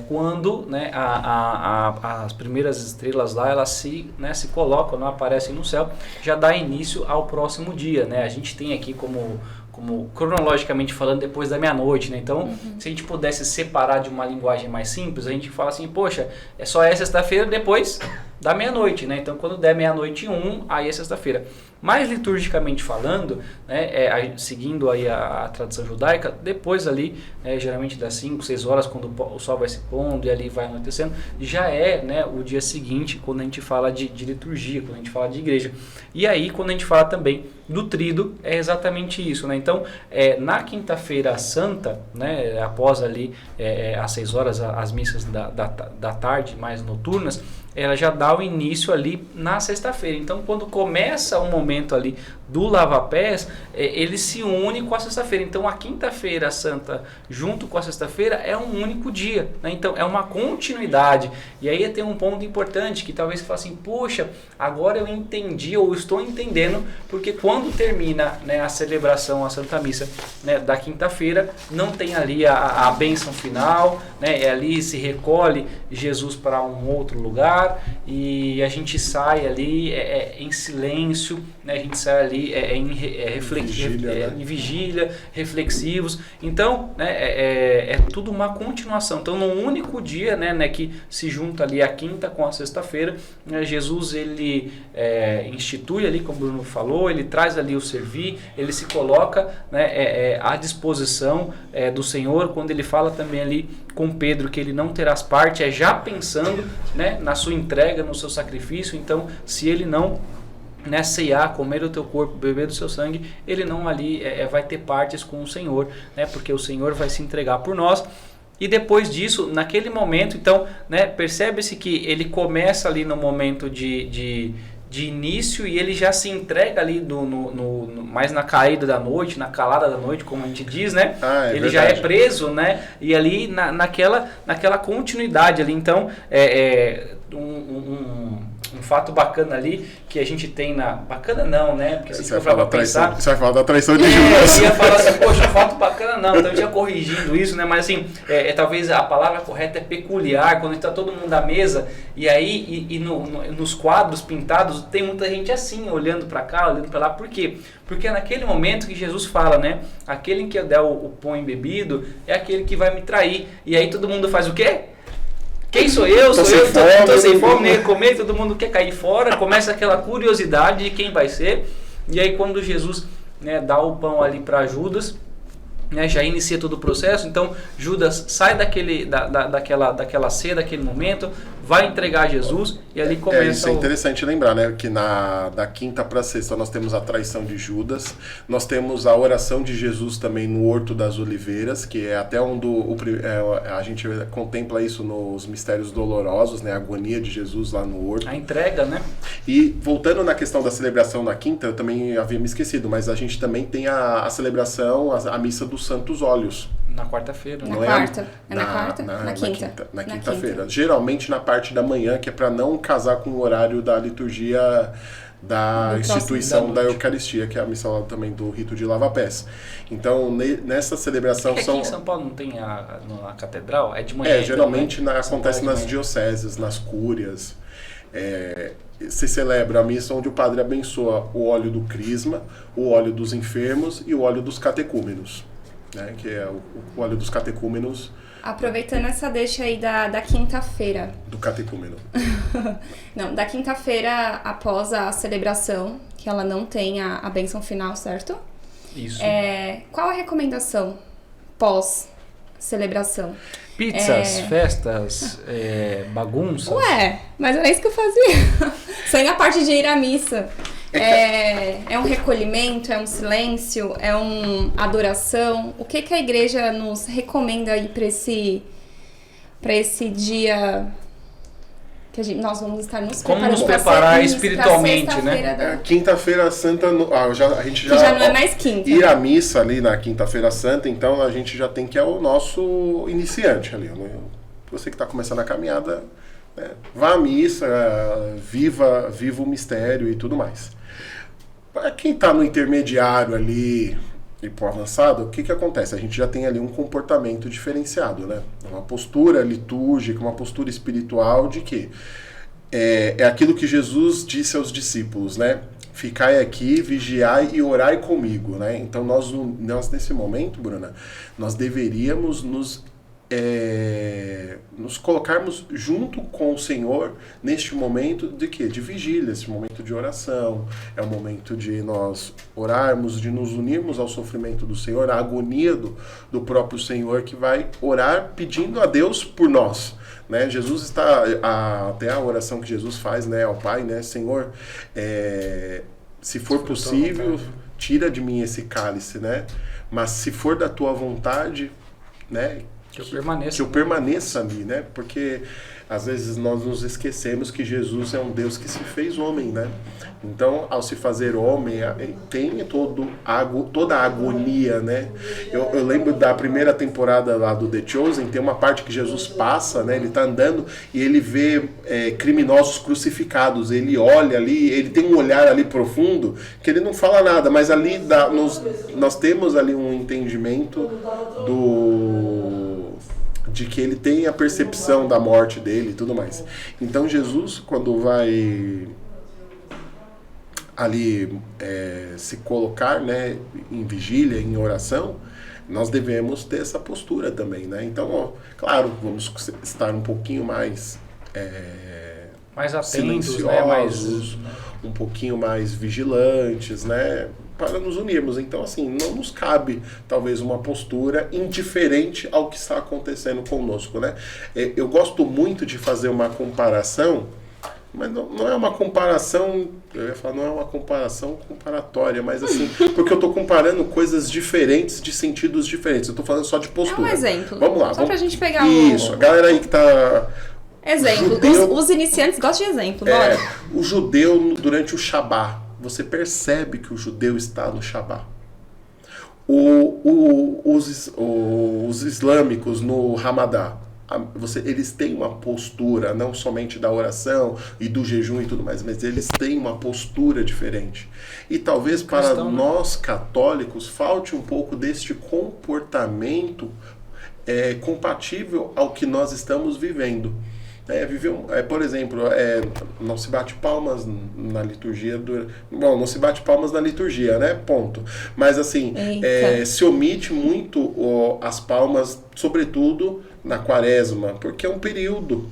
quando, né, as primeiras estrelas lá, elas se colocam, não aparecem no céu, já dá início ao próximo dia, né? A gente tem aqui como como cronologicamente falando, depois da meia-noite, né? Então, se a gente pudesse separar de uma linguagem mais simples, a gente fala assim, poxa, só é sexta-feira depois da meia-noite, né? Então, quando der meia-noite 1, aí é sexta-feira. Mais liturgicamente falando, né, seguindo aí a tradição judaica, depois ali, geralmente das 5, 6 horas, quando o sol vai se pondo e ali vai anoitecendo, já é, né, o dia seguinte, quando a gente fala de liturgia, quando a gente fala de igreja. E aí, quando a gente fala também do tríduo, é exatamente isso, né? Então, na quinta-feira santa, né, após ali às 6 horas, as missas da tarde mais noturnas, ela já dá o início ali na sexta-feira. Então, quando começa o momento ali do lava-pés, ele se une com a sexta-feira. Então, a quinta-feira santa junto com a sexta-feira é um único dia, né? Então, é uma continuidade. E aí tem um ponto importante que talvez você fale assim, poxa, agora eu entendi ou estou entendendo, porque quando termina, né, a celebração, a Santa Missa, né, da quinta-feira, não tem ali a bênção final, né? Ali se recolhe Jesus para um outro lugar e a gente sai ali em silêncio, né? A gente sai ali em vigília, reflexivos. Então, né, é tudo uma continuação. Então, num único dia, né, que se junta ali a quinta com a sexta-feira, né, Jesus ele institui ali, como o Bruno falou, ele traz ali o servir, ele se coloca, né, à disposição do Senhor, quando ele fala também ali com Pedro que ele não terás parte, já pensando, né, na sua entrega, no seu sacrifício. Então, se ele não, né, ceiar, comer o teu corpo, beber do seu sangue, ele não ali vai ter partes com o Senhor, né, porque o Senhor vai se entregar por nós. E depois disso, naquele momento, então, né, percebe-se que ele começa ali no momento de início e ele já se entrega ali mais na caída da noite, na calada da noite, como a gente diz, né? Ele verdade. Já é preso, né? E ali naquela continuidade ali, então, um fato bacana ali que a gente tem bacana não, né? Porque se a gente for pra pensar... Você vai falar da traição de Judas. Eu ia falar assim, poxa, fato bacana não, então eu já corrigindo isso, né? Mas assim, talvez a palavra correta é peculiar, quando está todo mundo à mesa, e aí nos quadros pintados tem muita gente assim, olhando para cá, olhando para lá. Por quê? Porque é naquele momento que Jesus fala, né? Aquele em que eu der o pão embebido é aquele que vai me trair. E aí todo mundo faz o quê? Quem sou eu? Tô sem fome, nem comer, todo mundo quer cair fora, começa aquela curiosidade de quem vai ser. E aí quando Jesus, né, dá o pão ali para Judas, né, já inicia todo o processo. Então Judas sai daquela ceia, daquele momento, vai entregar a Jesus e ali começa. Isso é interessante lembrar, né, que da quinta para sexta nós temos a traição de Judas, nós temos a oração de Jesus também no Horto das Oliveiras, que é até onde a gente contempla isso nos mistérios dolorosos, né, a agonia de Jesus lá no horto. A entrega, né? E voltando na questão da celebração na quinta, eu também havia me esquecido, mas a gente também tem a celebração, a missa dos Santos Óleos. Na quarta-feira. Na quarta? Na quarta? Na quinta. Na quinta-feira. Geralmente na parte da manhã, que é para não casar com o horário da liturgia da instituição da Eucaristia, que é a missa lá também do rito de lava-pés. Então, nessa celebração aqui em São Paulo não tem na catedral? É de manhã? Geralmente acontece nas dioceses, nas cúrias. Se celebra a missa onde o padre abençoa o óleo do crisma, o óleo dos enfermos e o óleo dos catecúmenos, né? Que é o óleo dos catecúmenos. Aproveitando essa deixa aí da quinta-feira. Do catecúmeno. Não, da quinta-feira após a celebração, que ela não tem a bênção final, certo? Isso. Qual a recomendação pós-celebração? Pizzas, festas, bagunças. Ué, mas era isso que eu fazia. Sem a parte de ir à missa. É um recolhimento, é um silêncio, é uma adoração. O que a igreja nos recomenda aí para esse dia que nós vamos estar nos preparando? Como nos preparar espiritualmente, né? Quinta-feira Santa, a gente já... Que já não é mais quinta. Ir à missa ali na Quinta-feira Santa, então a gente já tem que é o nosso iniciante ali. Você que está começando a caminhada, né? Vá à missa, viva o mistério e tudo mais. Para quem está no intermediário ali e pro avançado, o que acontece? A gente já tem ali um comportamento diferenciado, né? Uma postura litúrgica, uma postura espiritual de que é aquilo que Jesus disse aos discípulos, né? ficai aqui, vigiai e orai comigo, né? Então nós nesse momento, Bruna, nós deveríamos nos colocarmos junto com o Senhor neste momento de quê? De vigília, esse momento de oração, é o momento de nós orarmos, de nos unirmos ao sofrimento do Senhor, à agonia do próprio Senhor, que vai orar pedindo a Deus por nós. Né? Jesus está, até a oração que Jesus faz, né, ao Pai, né, Senhor, se for possível, tira de mim esse cálice, né? Mas se for da tua vontade, né, que eu permaneça ali, né? Porque às vezes nós nos esquecemos que Jesus é um Deus que se fez homem, né? Então, ao se fazer homem, tem toda a agonia, né? Eu lembro da primeira temporada lá do The Chosen, tem uma parte que Jesus passa, né? Ele tá andando e ele vê criminosos crucificados. Ele olha ali, ele tem um olhar ali profundo, que ele não fala nada, mas ali nós temos ali um entendimento de que ele tem a percepção da morte dele e tudo mais. Então Jesus, quando vai ali se colocar, né, em vigília, em oração, nós devemos ter essa postura também, né? Então, claro, vamos estar um pouquinho mais atentos, silenciosos, né? Um pouquinho mais vigilantes, né? Para nos unirmos. Então, assim, não nos cabe, talvez, uma postura indiferente ao que está acontecendo conosco, né? Eu gosto muito de fazer uma comparação, mas não é uma comparação, eu ia falar, não é uma comparação comparatória, mas assim, porque eu estou comparando coisas diferentes, de sentidos diferentes. Eu estou falando só de postura. É um exemplo. Vamos lá. Só pra gente pegar Isso, a galera aí que tá... Exemplo. Os iniciantes gostam de exemplo, bora. O judeu, durante o Shabá, você percebe que o judeu está no Shabá. Os islâmicos no Ramadã, eles têm uma postura, não somente da oração e do jejum e tudo mais, mas eles têm uma postura diferente. E talvez para nós católicos falte um pouco deste comportamento compatível ao que nós estamos vivendo. Por exemplo, não se bate palmas na liturgia não se bate palmas na liturgia, né? Ponto. Mas assim, se omite muito as palmas, sobretudo na quaresma, porque é um período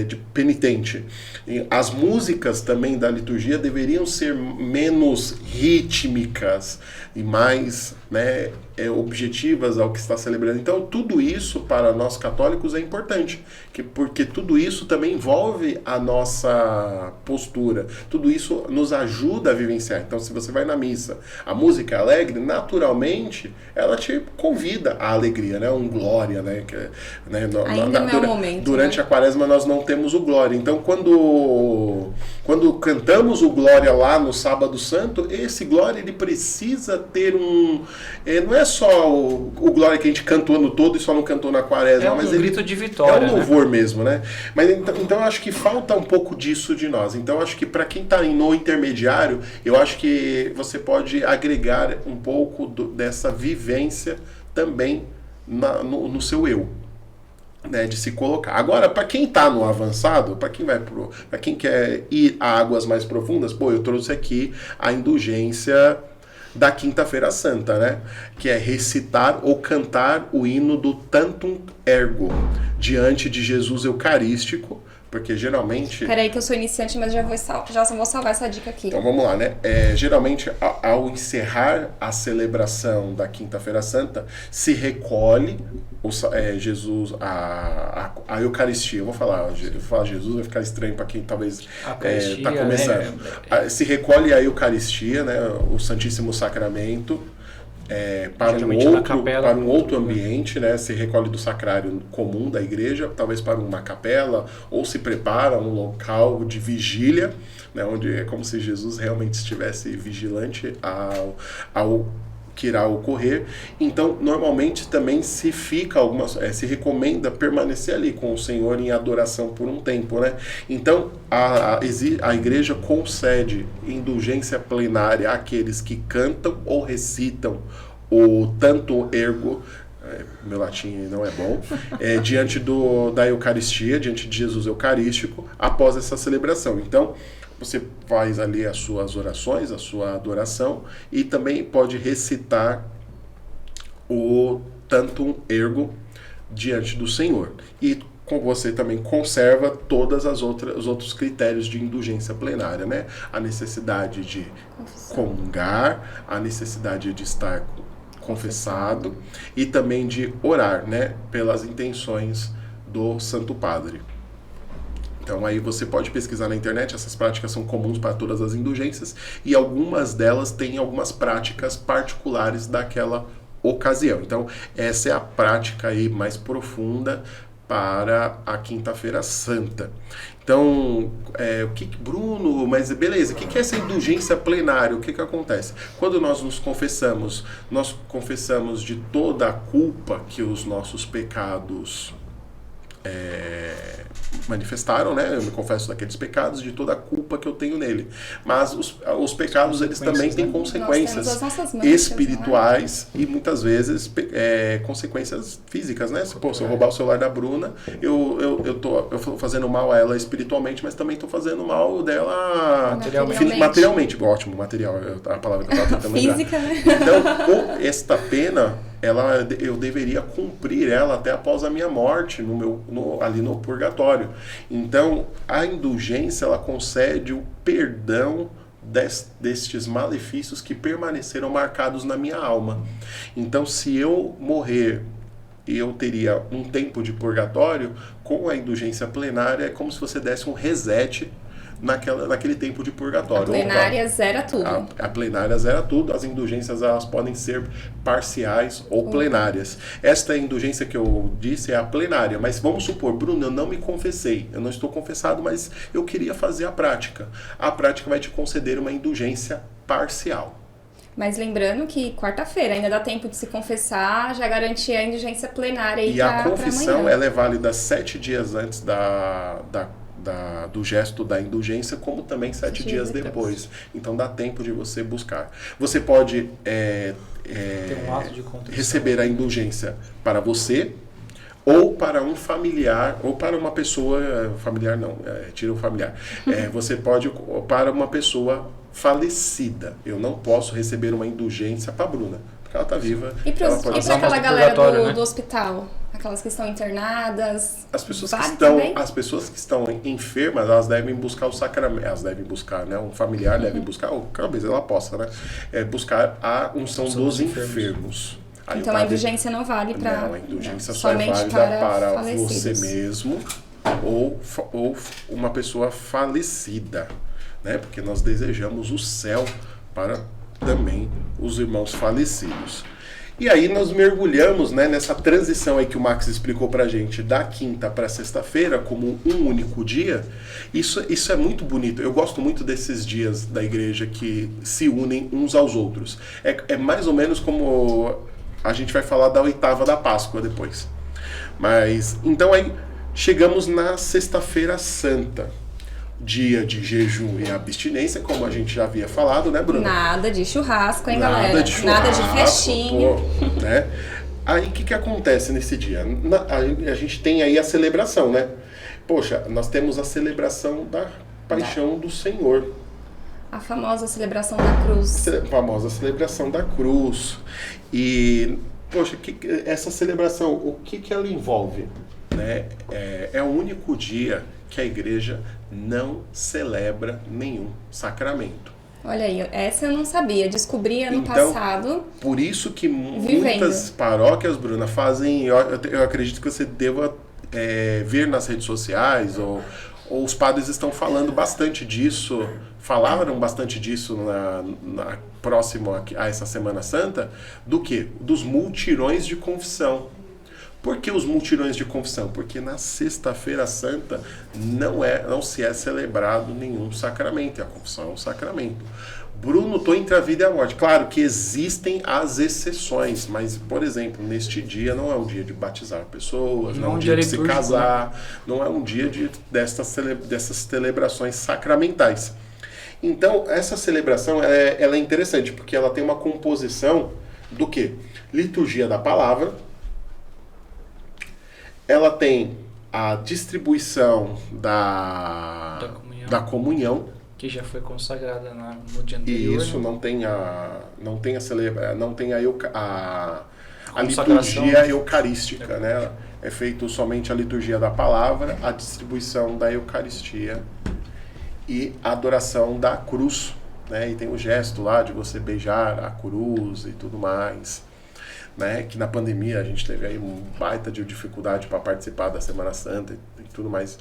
de penitente. E as músicas também da liturgia deveriam ser menos rítmicas e mais, né, objetivas ao que está celebrando. Então, tudo isso para nós católicos é importante, porque tudo isso também envolve a nossa postura. Tudo isso nos ajuda a vivenciar. Então, se você vai na missa, a música é alegre, naturalmente, ela te convida à alegria, né? Um glória, né? Ainda não é o momento, durante né? a quaresma nós não temos o glória. Então, quando cantamos o glória lá no Sábado Santo, esse glória ele precisa ter não é só o glória que a gente canta o ano todo e só não cantou na quaresma, mas grito de vitória, é um louvor, né? Mesmo, né? Mas então eu acho que falta um pouco disso de nós. Então eu acho que para quem está no intermediário, eu acho que você pode agregar um pouco dessa vivência também no seu eu. Né, de se colocar. Agora, para quem está no avançado, para quem quer ir a águas mais profundas, eu trouxe aqui a indulgência da Quinta-feira Santa, né? Que é recitar ou cantar o hino do Tantum Ergo diante de Jesus Eucarístico, porque geralmente... Peraí que eu sou iniciante, mas já vou salvar essa dica aqui. Então vamos lá, né? Geralmente, ao encerrar a celebração da Quinta-feira Santa, se recolhe Jesus, a Eucaristia. Eu vou falar Jesus, vai ficar estranho para quem talvez está começando. Né? Se recolhe a Eucaristia, né? O Santíssimo Sacramento, para um outro ambiente, né? Se recolhe do sacrário comum da igreja, talvez para uma capela, ou se prepara um local de vigília, né? Onde é como se Jesus realmente estivesse vigilante ao que irá ocorrer. Então, normalmente também se recomenda permanecer ali com o Senhor em adoração por um tempo, né? Então, a igreja concede indulgência plenária àqueles que cantam ou recitam o Tantum Ergo, meu latim não é bom, diante da Eucaristia, diante de Jesus Eucarístico, após essa celebração. Então, você faz ali as suas orações, a sua adoração, e também pode recitar o Tantum Ergo diante do Senhor. E você também conserva todas os outros critérios de indulgência plenária, né? A necessidade de comungar, a necessidade de estar confessado e também de orar, né? Pelas intenções do Santo Padre. Então aí você pode pesquisar na internet, essas práticas são comuns para todas as indulgências e algumas delas têm algumas práticas particulares daquela ocasião. Então essa é a prática aí mais profunda para a Quinta-feira Santa. Então, Bruno, mas beleza, o que é essa indulgência plenária? O que acontece? Quando nós nos confessamos, nós confessamos de toda a culpa que os nossos pecados manifestaram, né? Eu me confesso daqueles pecados, de toda a culpa que eu tenho nele. Mas os pecados, eles também têm consequências espirituais e muitas vezes consequências físicas, né? Se eu roubar o celular da Bruna, eu tô fazendo mal a ela espiritualmente, mas também estou fazendo mal dela materialmente. Ótimo, material, a palavra que eu estava tentando lembrar. Física, né? Então, esta pena, eu deveria cumprir ela até após a minha morte, ali no purgatório. Então, a indulgência, ela concede o perdão destes malefícios que permaneceram marcados na minha alma. Então, se eu morrer e eu teria um tempo de purgatório, com a indulgência plenária, é como se você desse um reset naquele tempo de purgatório. A plenária zera tudo. A plenária zera tudo. As indulgências, elas podem ser parciais ou plenárias. Esta indulgência que eu disse é a plenária. Mas vamos supor, Bruno, eu não me confessei. Eu não estou confessado, mas eu queria fazer a prática. A prática vai te conceder uma indulgência parcial. Mas lembrando que quarta-feira ainda dá tempo de se confessar, já garantir a indulgência plenária aí pra amanhã. E a confissão, ela é válida 7 dias antes do gesto da indulgência, como também 7 dias depois. Então dá tempo de você buscar. Você pode um ato de contrição, receber a indulgência para você, ou para um familiar, ou para uma pessoa... Familiar não, tira o familiar. Você pode para uma pessoa falecida. Eu não posso receber uma indulgência para a Bruna, porque ela está viva. E para aquela galera do hospital? Aquelas que estão internadas? As pessoas que estão enfermas, elas devem buscar o sacramento. Elas devem buscar, né? Um familiar deve buscar, ou talvez ela possa, né? Buscar a unção dos enfermos. Aí então a indulgência não vale para... Não, a indulgência só é válida para você mesmo ou uma pessoa falecida, né? Porque nós desejamos o céu para também os irmãos falecidos. E aí nós mergulhamos, né, nessa transição aí que o Max explicou pra gente, da quinta para sexta-feira, como um único dia. Isso é muito bonito. Eu gosto muito desses dias da igreja que se unem uns aos outros. É mais ou menos como a gente vai falar da oitava da Páscoa depois. Mas, então aí chegamos na Sexta-feira Santa. Dia de jejum e abstinência, como a gente já havia falado, né, Bruno? Nada de churrasco, hein, galera? Nada de festinha. Pô, né? Aí, o que acontece nesse dia? A gente tem aí a celebração, né? Poxa, nós temos a celebração da paixão do Senhor. A famosa celebração da cruz. A famosa celebração da cruz. E, poxa, essa celebração, o que ela envolve? Né? É o único dia que a igreja não celebra nenhum sacramento. Olha aí, essa eu não sabia, descobri ano passado. Por isso que muitas paróquias, Bruna, fazem, eu acredito que você deva ver nas redes sociais, ou os padres estão falando bastante disso, falaram bastante disso próximo a essa Semana Santa, do quê? Dos multirões de confissão. Por que os multirões de confissão? Porque na Sexta-feira Santa não se é celebrado nenhum sacramento, e a confissão é um sacramento. Bruno, estou entre a vida e a morte. Claro que existem as exceções, mas, por exemplo, neste dia não é um dia de batizar pessoas, não é um dia de se casar, não é um dia dessas celebrações sacramentais. Então, essa celebração ela é interessante, porque ela tem uma composição do quê? Liturgia da palavra. Ela tem a distribuição da comunhão, Que já foi consagrada no dia anterior. E isso, né? não tem a liturgia eucarística, né? É feito somente a liturgia da palavra, a distribuição da Eucaristia e a adoração da cruz, né? E tem o gesto lá de você beijar a cruz e tudo mais, né? Que na pandemia a gente teve aí um baita de dificuldade para participar da Semana Santa e tudo mais.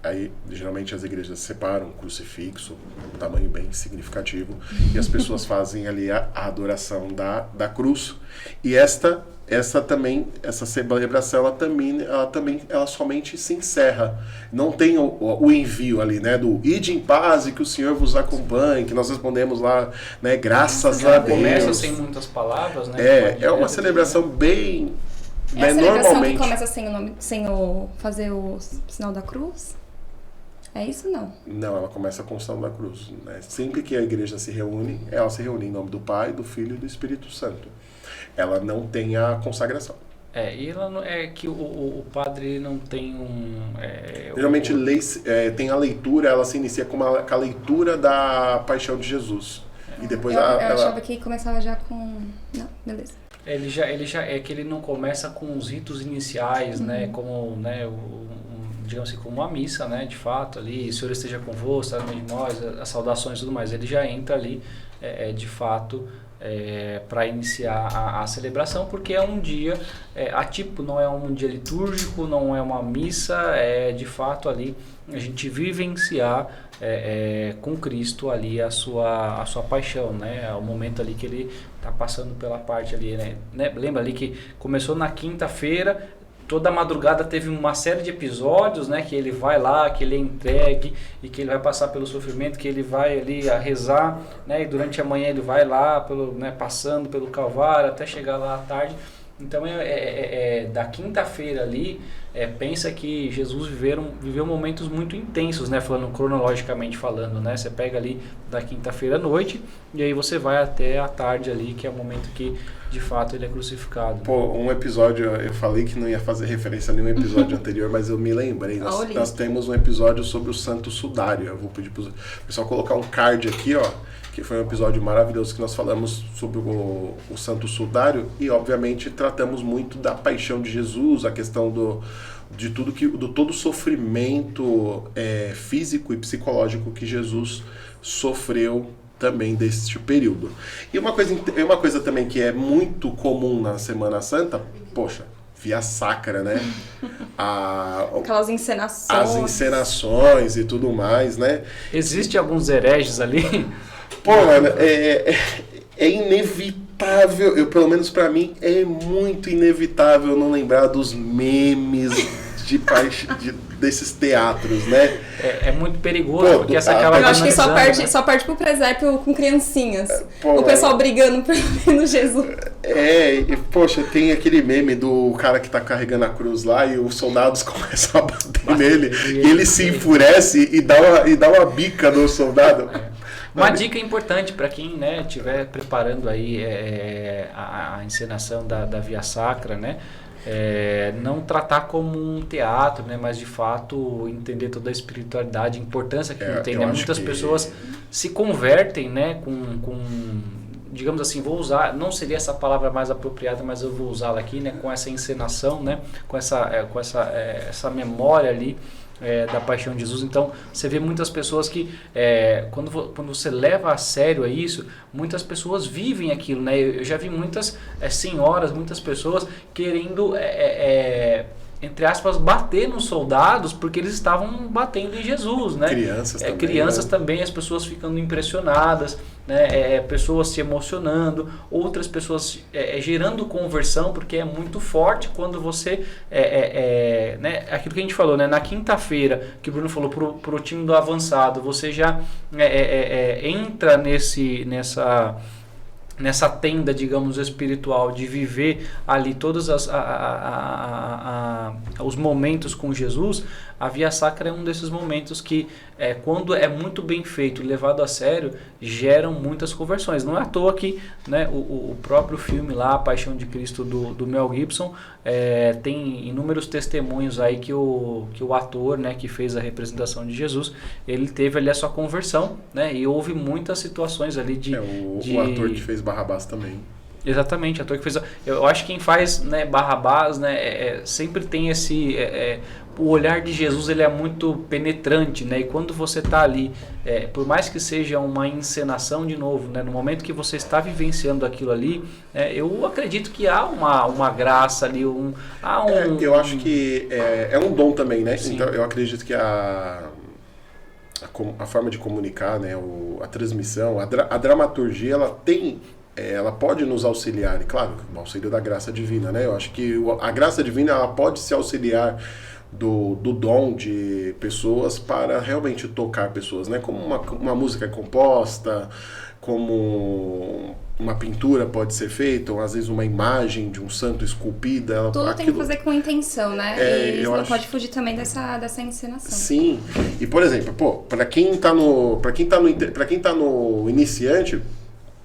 Aí geralmente as igrejas separam o crucifixo, um tamanho bem significativo, e as pessoas fazem ali a adoração da cruz. E essa celebração, ela somente se encerra. Não tem o envio ali, né, do ide em paz e que o Senhor vos acompanhe, que nós respondemos lá, né, graças a Deus. Começa sem muitas palavras, né? É uma celebração bem... É a celebração que começa sem fazer o sinal da cruz? É isso ou não? Não, ela começa com o sinal da cruz, né? Sempre que a igreja se reúne, ela se reúne em nome do Pai, do Filho e do Espírito Santo. Ela não tem a consagração. E ela não, é que o padre não tem Geralmente tem a leitura, ela se inicia com a leitura da Paixão de Jesus. E depois eu achava que começava já com... Não, beleza. Ele já é que ele não começa com os ritos iniciais, né, como, né, digamos assim, como uma missa, né, de fato ali, o Senhor esteja convosco, está no meio de nós, as saudações e tudo mais. Ele já entra ali, de fato, para iniciar a celebração, porque é um dia atípico, não é um dia litúrgico, não é uma missa, é de fato ali a gente vivenciar com Cristo ali a sua paixão, né? É o momento ali que ele está passando pela parte ali, né? Lembra ali que começou na quinta-feira, toda a madrugada teve uma série de episódios, né? Que ele vai lá, que ele é entregue e que ele vai passar pelo sofrimento, que ele vai ali a rezar, né? E durante a manhã ele vai lá, passando pelo Calvário até chegar lá à tarde. Então da quinta-feira ali, pensa que Jesus viveu momentos muito intensos, né? Falando cronologicamente falando, né? Você pega ali da quinta-feira à noite e aí você vai até a tarde ali, que é o momento que de fato ele é crucificado. Pô, um episódio, eu falei que não ia fazer referência a nenhum episódio anterior, mas eu me lembrei. Nós temos um episódio sobre o Santo Sudário. Eu vou pedir pro pessoal colocar um card aqui, ó, que foi um episódio maravilhoso que nós falamos sobre o Santo Sudário e, obviamente, tratamos muito da paixão de Jesus, a questão do todo o sofrimento físico e psicológico que Jesus sofreu também deste período. E uma coisa também que é muito comum na Semana Santa, poxa, via sacra, né? Aquelas encenações. As encenações e tudo mais, né? Existem alguns hereges ali? Pô, mano, é inevitável, pelo menos pra mim, é muito inevitável não lembrar dos memes desses teatros, né? É muito perigoso, porque essa acaba... Eu acho que só parte pro presépio com criancinhas. O pessoal brigando pelo Jesus. Poxa, tem aquele meme do cara que tá carregando a cruz lá e os soldados começam a bater nele e ele se enfurece e dá uma bica no soldado. Uma dica importante para quem estiver preparando aí a encenação da Via Sacra, né? Não tratar como um teatro, né? Mas de fato entender toda a espiritualidade, a importância que tem. Né? Muitas pessoas se convertem, né? Com digamos assim, vou usar, não seria essa palavra mais apropriada, mas eu vou usá-la aqui, né? Com essa encenação, né? Com essa memória ali. Da paixão de Jesus. Então você vê muitas pessoas que quando você leva a sério isso, muitas pessoas vivem aquilo, né? Eu já vi muitas senhoras, muitas pessoas querendo entre aspas, bater nos soldados porque eles estavam batendo em Jesus, né? Crianças também, as pessoas ficando impressionadas, né? Pessoas se emocionando, outras pessoas gerando conversão, porque é muito forte quando você, né? Aquilo que a gente falou, né? Na quinta-feira, que o Bruno falou pro time do avançado, você já entra nessa tenda, digamos, espiritual, de viver ali todos os momentos com Jesus. a Via Sacra é um desses momentos que, quando é muito bem feito e levado a sério, geram muitas conversões. Não é à toa que, né, o próprio filme lá, A Paixão de Cristo, do Mel Gibson, tem inúmeros testemunhos aí que o ator, né, que fez a representação de Jesus, ele teve ali a sua conversão, né, e houve muitas situações ali o ator que fez Barrabás também. Exatamente, ator que fez. Eu acho que quem faz, né, Barrabás, né, sempre tem esse. O olhar de Jesus, ele é muito penetrante, né? E quando você está ali, por mais que seja uma encenação de novo, né, no momento que você está vivenciando aquilo ali, eu acredito que há uma graça ali, eu acho que é um dom também, né? Sim. Então eu acredito que a forma de comunicar, né, a transmissão, a dramaturgia, ela pode nos auxiliar, e claro, o auxílio da graça divina, né? Eu acho que a graça divina, ela pode se auxiliar do dom de pessoas para realmente tocar pessoas, né? Como uma música é composta, como uma pintura pode ser feita, ou às vezes uma imagem de um santo esculpida. Tudo tem que fazer com intenção, né? E não pode fugir também dessa encenação. Sim. E, por exemplo, para quem tá no iniciante,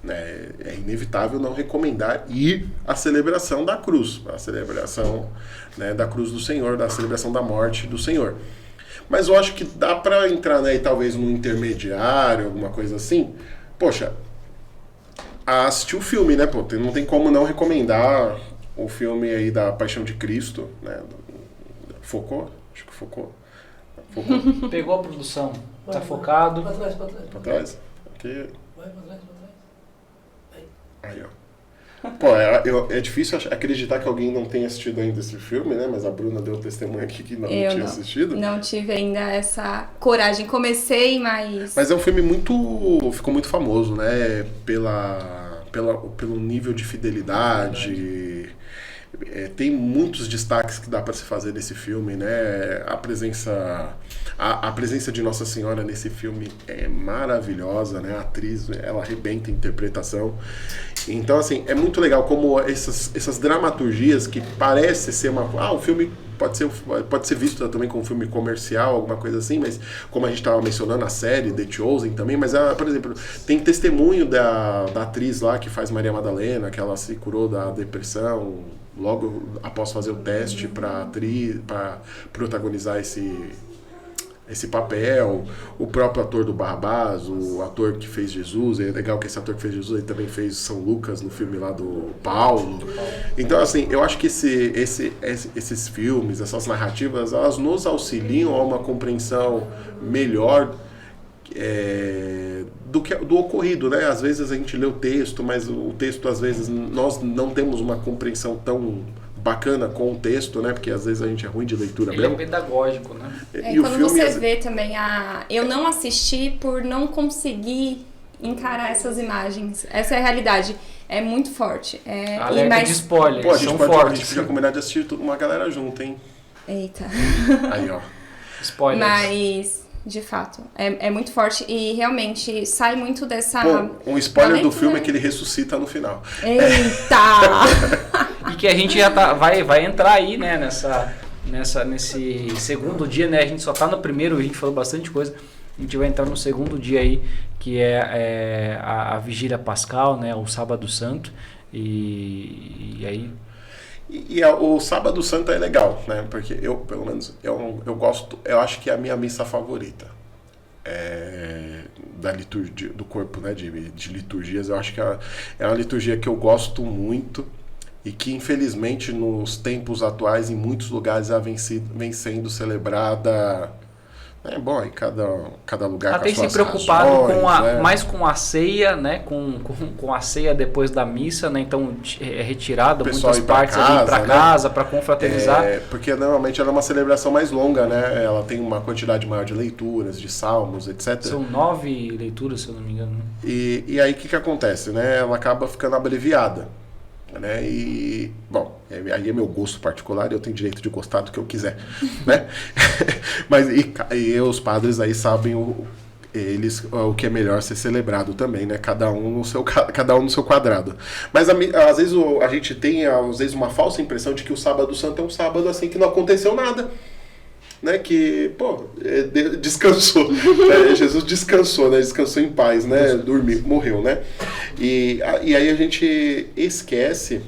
é inevitável não recomendar ir à celebração da cruz, a celebração, né, da cruz do Senhor, da celebração da morte do Senhor. Mas eu acho que dá para entrar, né, talvez num intermediário, alguma coisa assim. Poxa, assistir o filme, né? Pô, não tem como não recomendar o filme aí da Paixão de Cristo, né? Focou? Acho que focou. Pegou a produção, tá focado. Pra trás? Aqui. Vai pra trás. Aí, ó. Pô, é difícil acreditar que alguém não tenha assistido ainda esse filme, né? Mas a Bruna deu testemunho aqui que não tinha assistido. Não tive ainda essa coragem. Comecei, mas... Mas é um filme ficou muito famoso, né? Pelo nível de fidelidade. Tem muitos destaques que dá para se fazer nesse filme, né? A presença de Nossa Senhora nesse filme é maravilhosa, né? A atriz, ela arrebenta a interpretação. Então, assim, é muito legal como essas dramaturgias que parece ser o filme pode ser visto também como um filme comercial, alguma coisa assim, mas como a gente estava mencionando, a série The Chosen também, mas, por exemplo, tem testemunho da atriz lá que faz Maria Madalena, que ela se curou da depressão logo após fazer o teste para protagonizar esse papel. O próprio ator do Barrabás, o ator que fez Jesus, é legal que esse ator que fez Jesus, ele também fez São Lucas no filme lá do Paulo. Então, assim, eu acho que esses filmes, essas narrativas, elas nos auxiliam a uma compreensão melhor do ocorrido, né? Às vezes a gente lê o texto, mas o texto, às vezes, nós não temos uma compreensão tão bacana com o texto, né? Porque às vezes a gente é ruim de leitura mesmo. Ele é pedagógico, né? E quando você vê também eu não assisti por não conseguir encarar essas imagens. Essa é a realidade. É muito forte. Alerta de spoiler. Pô, a gente fortes. podia combinar de assistir uma galera junto, hein? Eita. Aí, ó. Spoilers. Mas... de fato, é muito forte e realmente sai muito dessa... Pô, um spoiler do filme é que ele ressuscita no final. Eita! E que a gente já vai entrar aí, né, nesse segundo dia, né? A gente só tá no primeiro, a gente falou bastante coisa. A gente vai entrar no segundo dia aí, que é a Vigília Pascal, né? O Sábado Santo. E aí... o Sábado Santo é legal, né? Porque pelo menos, eu gosto, eu acho que é a minha missa favorita da liturgia, do corpo, né? De liturgias. Eu acho que é uma liturgia que eu gosto muito e que, infelizmente, nos tempos atuais, em muitos lugares, ela vem sendo celebrada. Bom, em cada lugar ela com tem as suas se preocupado razões, mais com a ceia, né? Com a ceia depois da missa, né? Então é retirada muitas partes ali para casa, para confraternizar. Porque normalmente ela é uma celebração mais longa, né? Ela tem uma quantidade maior de leituras, de salmos, etc. São 9 leituras, se eu não me engano. E aí o que acontece, né? Ela acaba ficando abreviada. Né? E, bom, aí é meu gosto particular e eu tenho direito de gostar do que eu quiser, né? Mas e os padres aí sabem o que é melhor ser celebrado também, né? Cada um no seu quadrado. Mas às vezes a gente tem uma falsa impressão de que o Sábado Santo é um sábado assim que não aconteceu nada. né, que, pô, descansou. Jesus descansou, né? Descansou em paz, né? Dormiu, morreu, né? E aí a gente esquece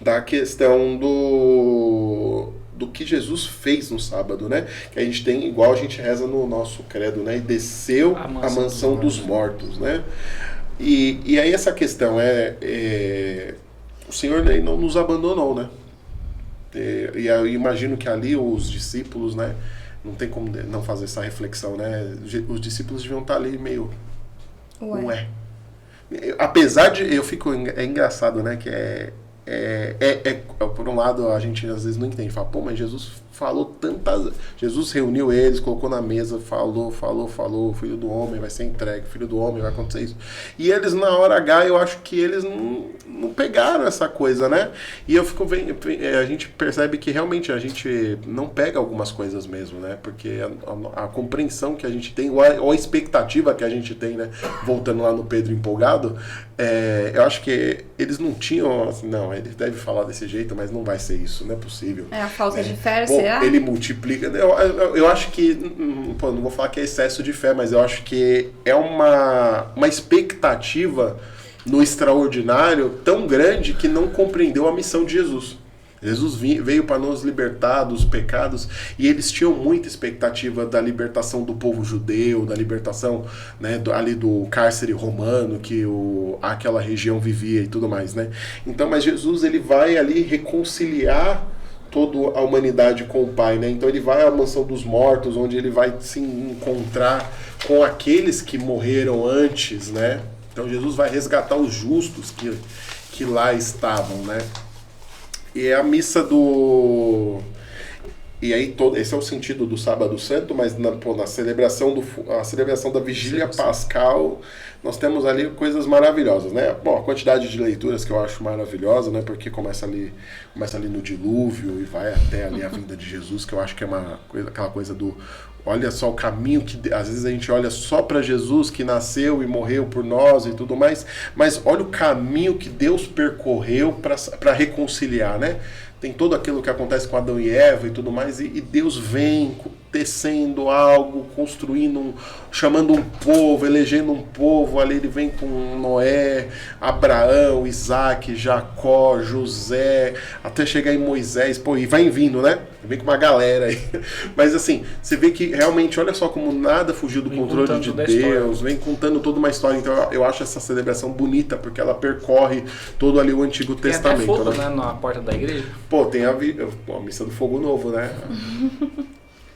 da questão do que Jesus fez no sábado, né? Que a gente tem, igual a gente reza no nosso credo, né? E desceu a mansão dos mortos, né? E aí essa questão o Senhor não nos abandonou, né? E eu imagino que ali os discípulos, né? Não tem como não fazer essa reflexão, né? Os discípulos deviam estar ali meio... Ué. Apesar de... É engraçado, né? Que por um lado, a gente às vezes não entende. Fala, pô, mas Jesus falou tantas... Jesus reuniu eles, colocou na mesa, falou, o Filho do Homem vai ser entregue, o Filho do Homem vai acontecer isso. E eles, na hora H, eu acho que eles não pegaram essa coisa, né? E a gente percebe que realmente a gente não pega algumas coisas mesmo, né? Porque a compreensão que a gente tem, ou a expectativa que a gente tem, né? Voltando lá no Pedro empolgado, eu acho que eles não tinham, assim, não, ele deve falar desse jeito, mas não vai ser isso, não é possível. É a falta de fé, Bom, será? ele multiplica. Eu acho que, pô, não vou falar que é excesso de fé, mas eu acho que é uma expectativa no extraordinário tão grande que não compreendeu a missão de Jesus. Jesus veio para nos libertar dos pecados e eles tinham muita expectativa da libertação do povo judeu, da libertação, né, ali do cárcere romano que aquela região vivia e tudo mais, né? Então, mas Jesus ele vai ali reconciliar toda a humanidade com o Pai, né? Então ele vai à mansão dos mortos, onde ele vai se encontrar com aqueles que morreram antes, né? Então Jesus vai resgatar os justos que lá estavam, né? E é a missa do... E aí esse é o sentido do Sábado Santo, mas na celebração da Vigília Pascal, nós temos ali coisas maravilhosas, né? Bom, a quantidade de leituras que eu acho maravilhosa, né? Porque começa ali no dilúvio e vai até ali a vinda de Jesus, que eu acho que é aquela coisa do... Olha só o caminho que... Às vezes a gente olha só para Jesus que nasceu e morreu por nós e tudo mais, mas olha o caminho que Deus percorreu para reconciliar, né? Tem todo aquilo que acontece com Adão e Eva e tudo mais, e Deus vem tecendo algo, construindo, chamando um povo, elegendo um povo, ali ele vem com Noé, Abraão, Isaac, Jacó, José, até chegar em Moisés, pô, e vai vindo, né? Vem com uma galera aí. Mas assim, você vê que realmente, olha só como nada fugiu do controle de Deus, vem contando toda uma história. Então eu acho essa celebração bonita, porque ela percorre todo ali o Antigo Testamento. Tem até fogo, né, na porta da igreja. Pô, tem a missa do fogo novo, né?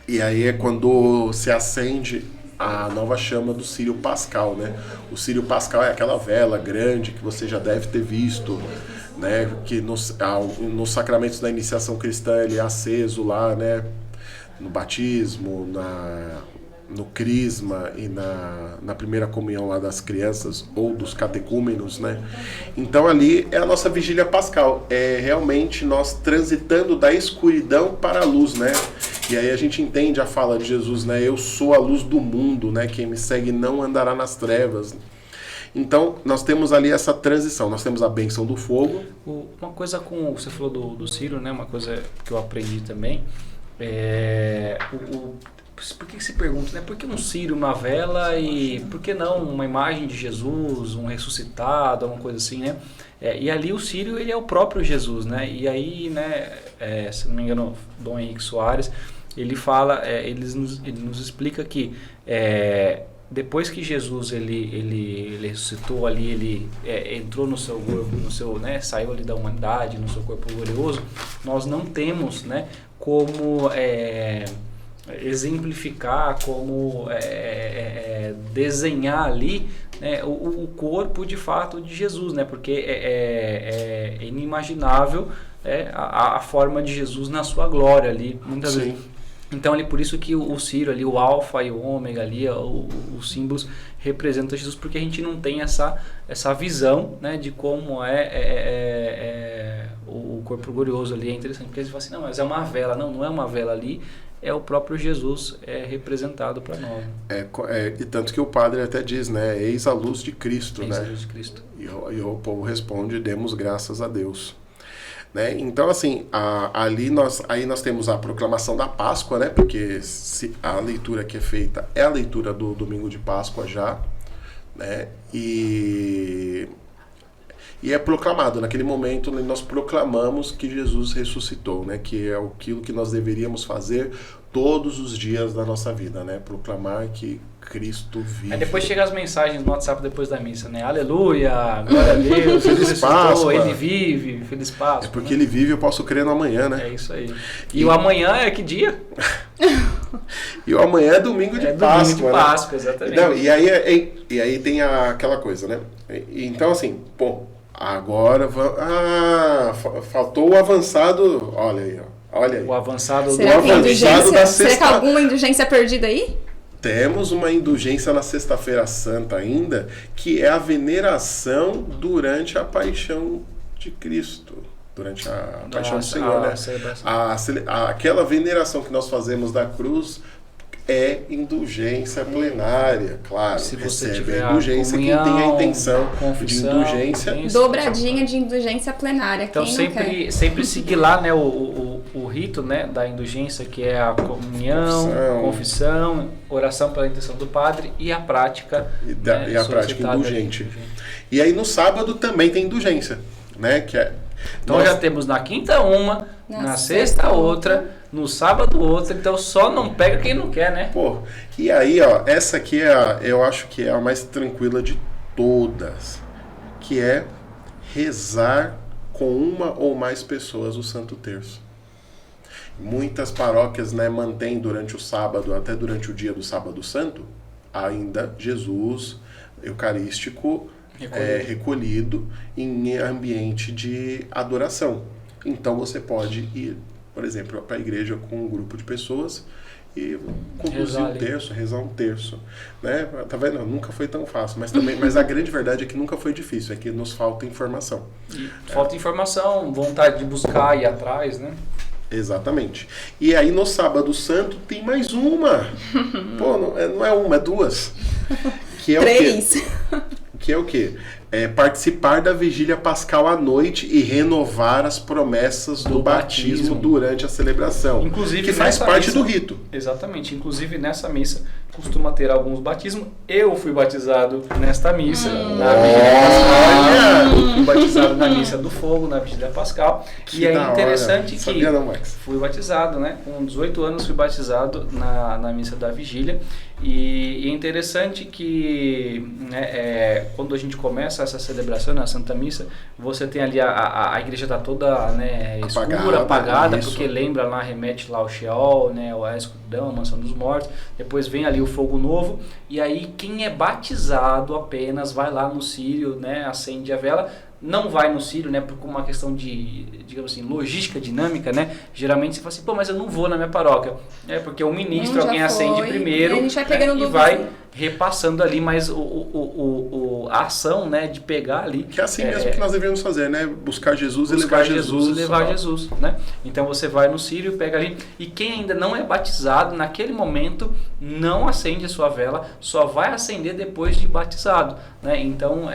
E aí é quando se acende a nova chama do Círio Pascal, né? O Círio Pascal é aquela vela grande que você já deve ter visto, né? Que nos sacramentos da iniciação cristã ele é aceso lá, né? No batismo, no crisma e na primeira comunhão lá das crianças ou dos catecúmenos, né? Então ali é a nossa vigília pascal, é realmente nós transitando da escuridão para a luz, né? E aí a gente entende a fala de Jesus, né? Eu sou a luz do mundo, né? Quem me segue não andará nas trevas. Então nós temos ali essa transição, nós temos a bênção do fogo. Uma coisa você falou do Círio, né? Uma coisa que eu aprendi também, por que se pergunta, né? Por que um círio, uma vela e por que não uma imagem de Jesus, um ressuscitado, alguma coisa assim, né? E ali o círio, ele é o próprio Jesus, né? E aí, né, se não me engano, Dom Henrique Soares, ele fala, ele nos explica que depois que Jesus ele ressuscitou ali, ele entrou no seu corpo, né, saiu ali da humanidade, no seu corpo glorioso, nós não temos, né, como exemplificar, como desenhar ali, né, o corpo de fato de Jesus, né, porque é inimaginável a forma de Jesus na sua glória ali, muitas vezes. Então ali por isso que o Círio ali, o alfa e o ômega ali, os símbolos representam Jesus, porque a gente não tem essa visão, né, de como o corpo glorioso ali. É interessante, porque eles falam assim, não, mas é uma vela. Não é uma vela ali, é o próprio Jesus representado para nós. E tanto que o padre até diz, né, eis a luz de Cristo, eis né? a luz de Cristo. E o povo responde, demos graças a Deus. Né? Então, assim, aí nós temos a proclamação da Páscoa, né? Porque a leitura que é feita é a leitura do domingo de Páscoa já, né? E é proclamado, naquele momento nós proclamamos que Jesus ressuscitou, né? Que é aquilo que nós deveríamos fazer todos os dias da nossa vida, né? Proclamar que Cristo vive. Aí depois chega as mensagens no WhatsApp depois da missa, né? Aleluia, glória a Deus, ele ressuscitou, ele vive, feliz Páscoa. É porque ele vive, eu posso crer no amanhã, né? É isso aí. E o amanhã é que dia? E o amanhã é domingo de Páscoa. Domingo de Páscoa, né? Exatamente. Não, e aí tem aquela coisa, né? Então, assim, pô, agora faltou o avançado, olha aí, ó. Olha aí. O avançado Será do que avançado da sexta... Será que alguma indulgência perdida aí? Temos uma indulgência na Sexta-feira Santa ainda, que é a veneração durante a paixão de Cristo. Durante a paixão do Senhor, né? Aquela veneração que nós fazemos da cruz é indulgência plenária, claro. Se você recebe tiver a indulgência, comunhão, quem tem a intenção de confissão, indulgência. Dobradinha de indulgência plenária. Então quem não quer? sempre seguir lá, né, o rito, né, da indulgência, que é a comunhão, confissão, oração pela intenção do padre e a prática. E a prática indulgente. E aí no sábado também tem indulgência, né? Então já temos na quinta uma, na sexta outra, no sábado outra, então só não pega quem não quer, né? Pô, e aí, ó, essa aqui eu acho que é a mais tranquila de todas, que é rezar com uma ou mais pessoas o Santo Terço. Muitas paróquias, né, mantêm durante o sábado, até durante o dia do Sábado Santo, ainda Jesus eucarístico recolhido em ambiente de adoração. Então você pode ir, por exemplo, para a igreja com um grupo de pessoas e conduzir um terço, rezar um terço, né? Tá vendo? Nunca foi tão fácil, mas a grande verdade é que nunca foi difícil, é que nos falta informação. Falta informação, vontade de buscar e ir atrás, né? Exatamente. E aí no Sábado Santo tem mais uma. Pô, não é uma, é duas. Que é 3. O quê? Que é o quê? É participar da vigília pascal à noite e renovar as promessas do batismo durante a celebração. Inclusive, que faz parte do rito. Exatamente. Inclusive, nessa missa costuma ter alguns batismos. Eu fui batizado nesta missa, na vigília pascal. Fui batizado na missa do fogo, na vigília pascal. Que e é interessante que sabia não, Max? Fui batizado, né? Com 18 anos fui batizado na missa da vigília. E é interessante que, né, quando a gente começa essa celebração na Santa Missa, você tem ali a igreja está toda, né, escura, apagada, porque lembra lá, remete lá ao Sheol, né, a escuridão, a mansão dos mortos. Depois vem ali o fogo novo, e aí quem é batizado apenas vai lá no círio, né, acende a vela. Não vai no círio, né, por uma questão de, digamos assim, logística, dinâmica, né? Geralmente você fala assim, pô, mas eu não vou na minha paróquia. É porque o ministro, alguém acende primeiro, e a gente vai pegando e vai repassando ali, mas a ação, né, de pegar ali... Que é assim mesmo que nós devemos fazer, né? Buscar Jesus e levar Jesus. Né? Então você vai no círio, pega ali, e quem ainda não é batizado, naquele momento, não acende a sua vela, só vai acender depois de batizado, né? Então,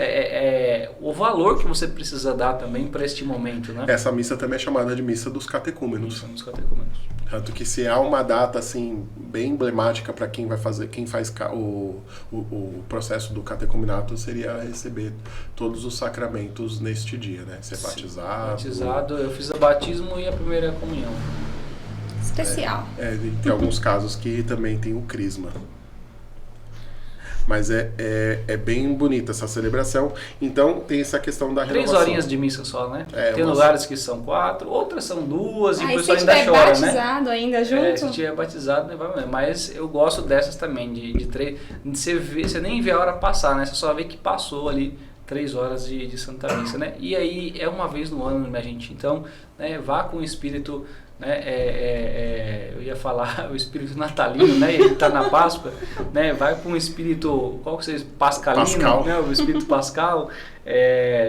o valor que você precisa dar também para este momento, né? Essa missa também é chamada de missa dos catecúmenos. Missa dos catecúmenos. Tanto que se há uma data assim bem emblemática para quem faz o processo do catecumenato, seria receber todos os sacramentos neste dia, né? Ser batizado. Eu fiz o batismo e a primeira comunhão. Especial. Tem alguns casos que também tem o crisma. Mas é bem bonita essa celebração. Então tem essa questão da renovação. 3 horinhas de missa só, né? Tem lugares que são 4, outras são 2 e o pessoal ainda chora, né? Se tiver batizado ainda junto? Se tiver batizado, né? Mas eu gosto dessas também, de 3. Você nem vê a hora passar, né? Você só vê que passou ali 3 horas de Santa Missa, né? E aí é uma vez no ano, minha gente. Então, né, vá com o espírito... Né, eu ia falar o espírito natalino, né? Ele está na Páscoa, né? Vai com o espírito, qual que vocês, pascal, né? O espírito pascal,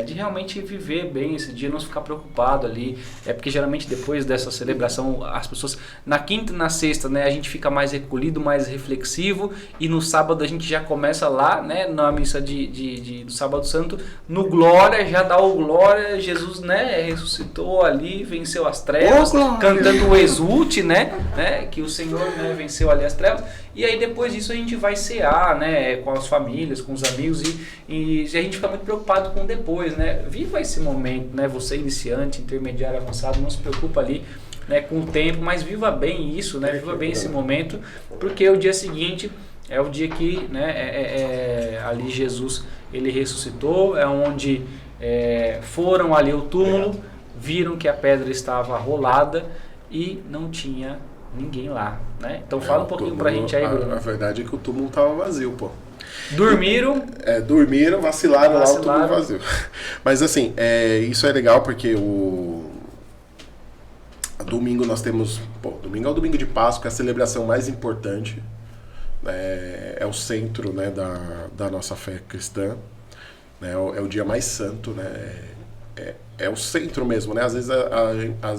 de realmente viver bem esse dia, não ficar preocupado ali, porque geralmente depois dessa celebração, as pessoas, na quinta e na sexta, né, a gente fica mais recolhido, mais reflexivo, e no sábado a gente já começa lá, né, na missa do Sábado Santo, no Glória, já dá o Glória, Jesus, né, ressuscitou ali, venceu as trevas, cantando o Exulte, né, que o Senhor, né, venceu ali as trevas, e aí depois disso a gente vai cear, né, com as famílias, com os amigos, e a gente fica muito preocupado com depois, né, viva esse momento, né, você iniciante, intermediário, avançado, não se preocupa ali, né, com o tempo, mas viva bem isso, né, viva bem esse momento, porque o dia seguinte é o dia que, né, ali Jesus, ele ressuscitou, é onde foram ali ao túmulo, viram que a pedra estava rolada e não tinha ninguém lá, né? Então fala um pouquinho pra gente aí, Bruno. A verdade é que o túmulo estava vazio, pô. Dormiram, vacilaram lá, o túmulo vazio. Mas assim, isso é legal porque domingo nós temos, domingo é o domingo de Páscoa, é a celebração mais importante, é o centro, né, da nossa fé cristã, né, é o dia mais santo, né, é o centro mesmo, né? Às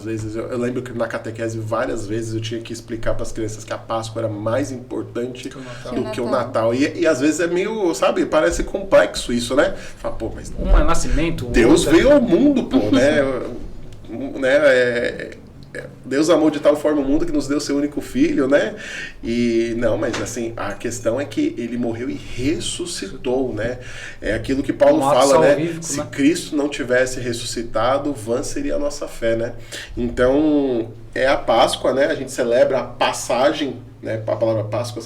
vezes eu lembro que na catequese várias vezes eu tinha que explicar para as crianças que a Páscoa era mais importante do que o Natal. E às vezes é meio, sabe, parece complexo isso, né? Fala, pô, mas um é nascimento, Deus veio ao mundo, pô, né? Deus amou de tal forma o mundo que nos deu seu único filho, né? E não, mas assim, a questão é que ele morreu e ressuscitou, né? É aquilo que Paulo fala, né? Se Cristo não tivesse ressuscitado, vã seria a nossa fé, né? Então, é a Páscoa, né? A gente celebra a passagem, né? A palavra Páscoa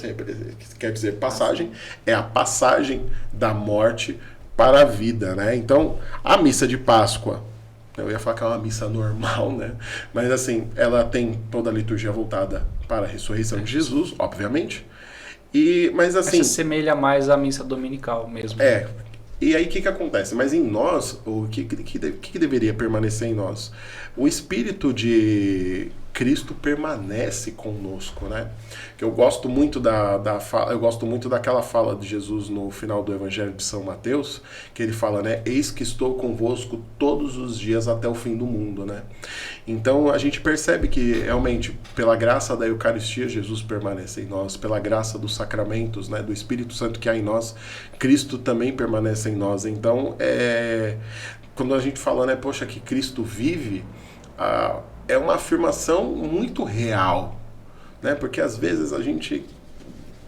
quer dizer passagem, é a passagem da morte para a vida, né? Então, a missa de Páscoa, eu ia falar que é uma missa normal, né? Mas assim, ela tem toda a liturgia voltada para a ressurreição de Jesus, obviamente. Mas assim, se assemelha mais à missa dominical mesmo. E aí o que acontece? Mas em nós, o que deveria permanecer em nós? O Espírito de Cristo permanece conosco, né? Que eu gosto muito eu gosto muito daquela fala de Jesus no final do Evangelho de São Mateus, que ele fala, né? Eis que estou convosco todos os dias até o fim do mundo, né? Então a gente percebe que realmente pela graça da Eucaristia Jesus permanece em nós, pela graça dos sacramentos, né? Do Espírito Santo que há em nós, Cristo também permanece em nós. Então quando a gente fala, né? Poxa, que Cristo vive, é uma afirmação muito real, né? Porque às vezes a gente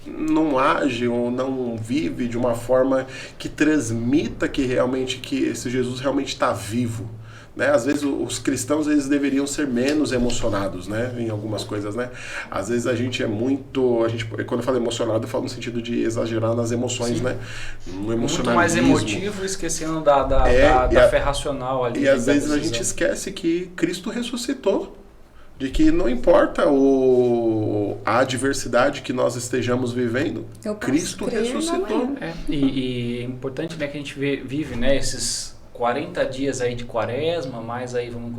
não age ou não vive de uma forma que transmita que esse Jesus realmente está vivo, né? Às vezes os cristãos eles deveriam ser menos emocionados, né? Em algumas coisas, né? Às vezes a gente quando eu falo emocionado eu falo no sentido de exagerar nas emoções, né? No emocionalismo. Muito mais emotivo, esquecendo da fé racional ali. E às vezes a gente esquece que Cristo ressuscitou, de que não importa a adversidade que nós estejamos vivendo, Cristo ressuscitou. E é importante, né, que a gente vive, né, esses 40 dias aí de quaresma, mais aí vamos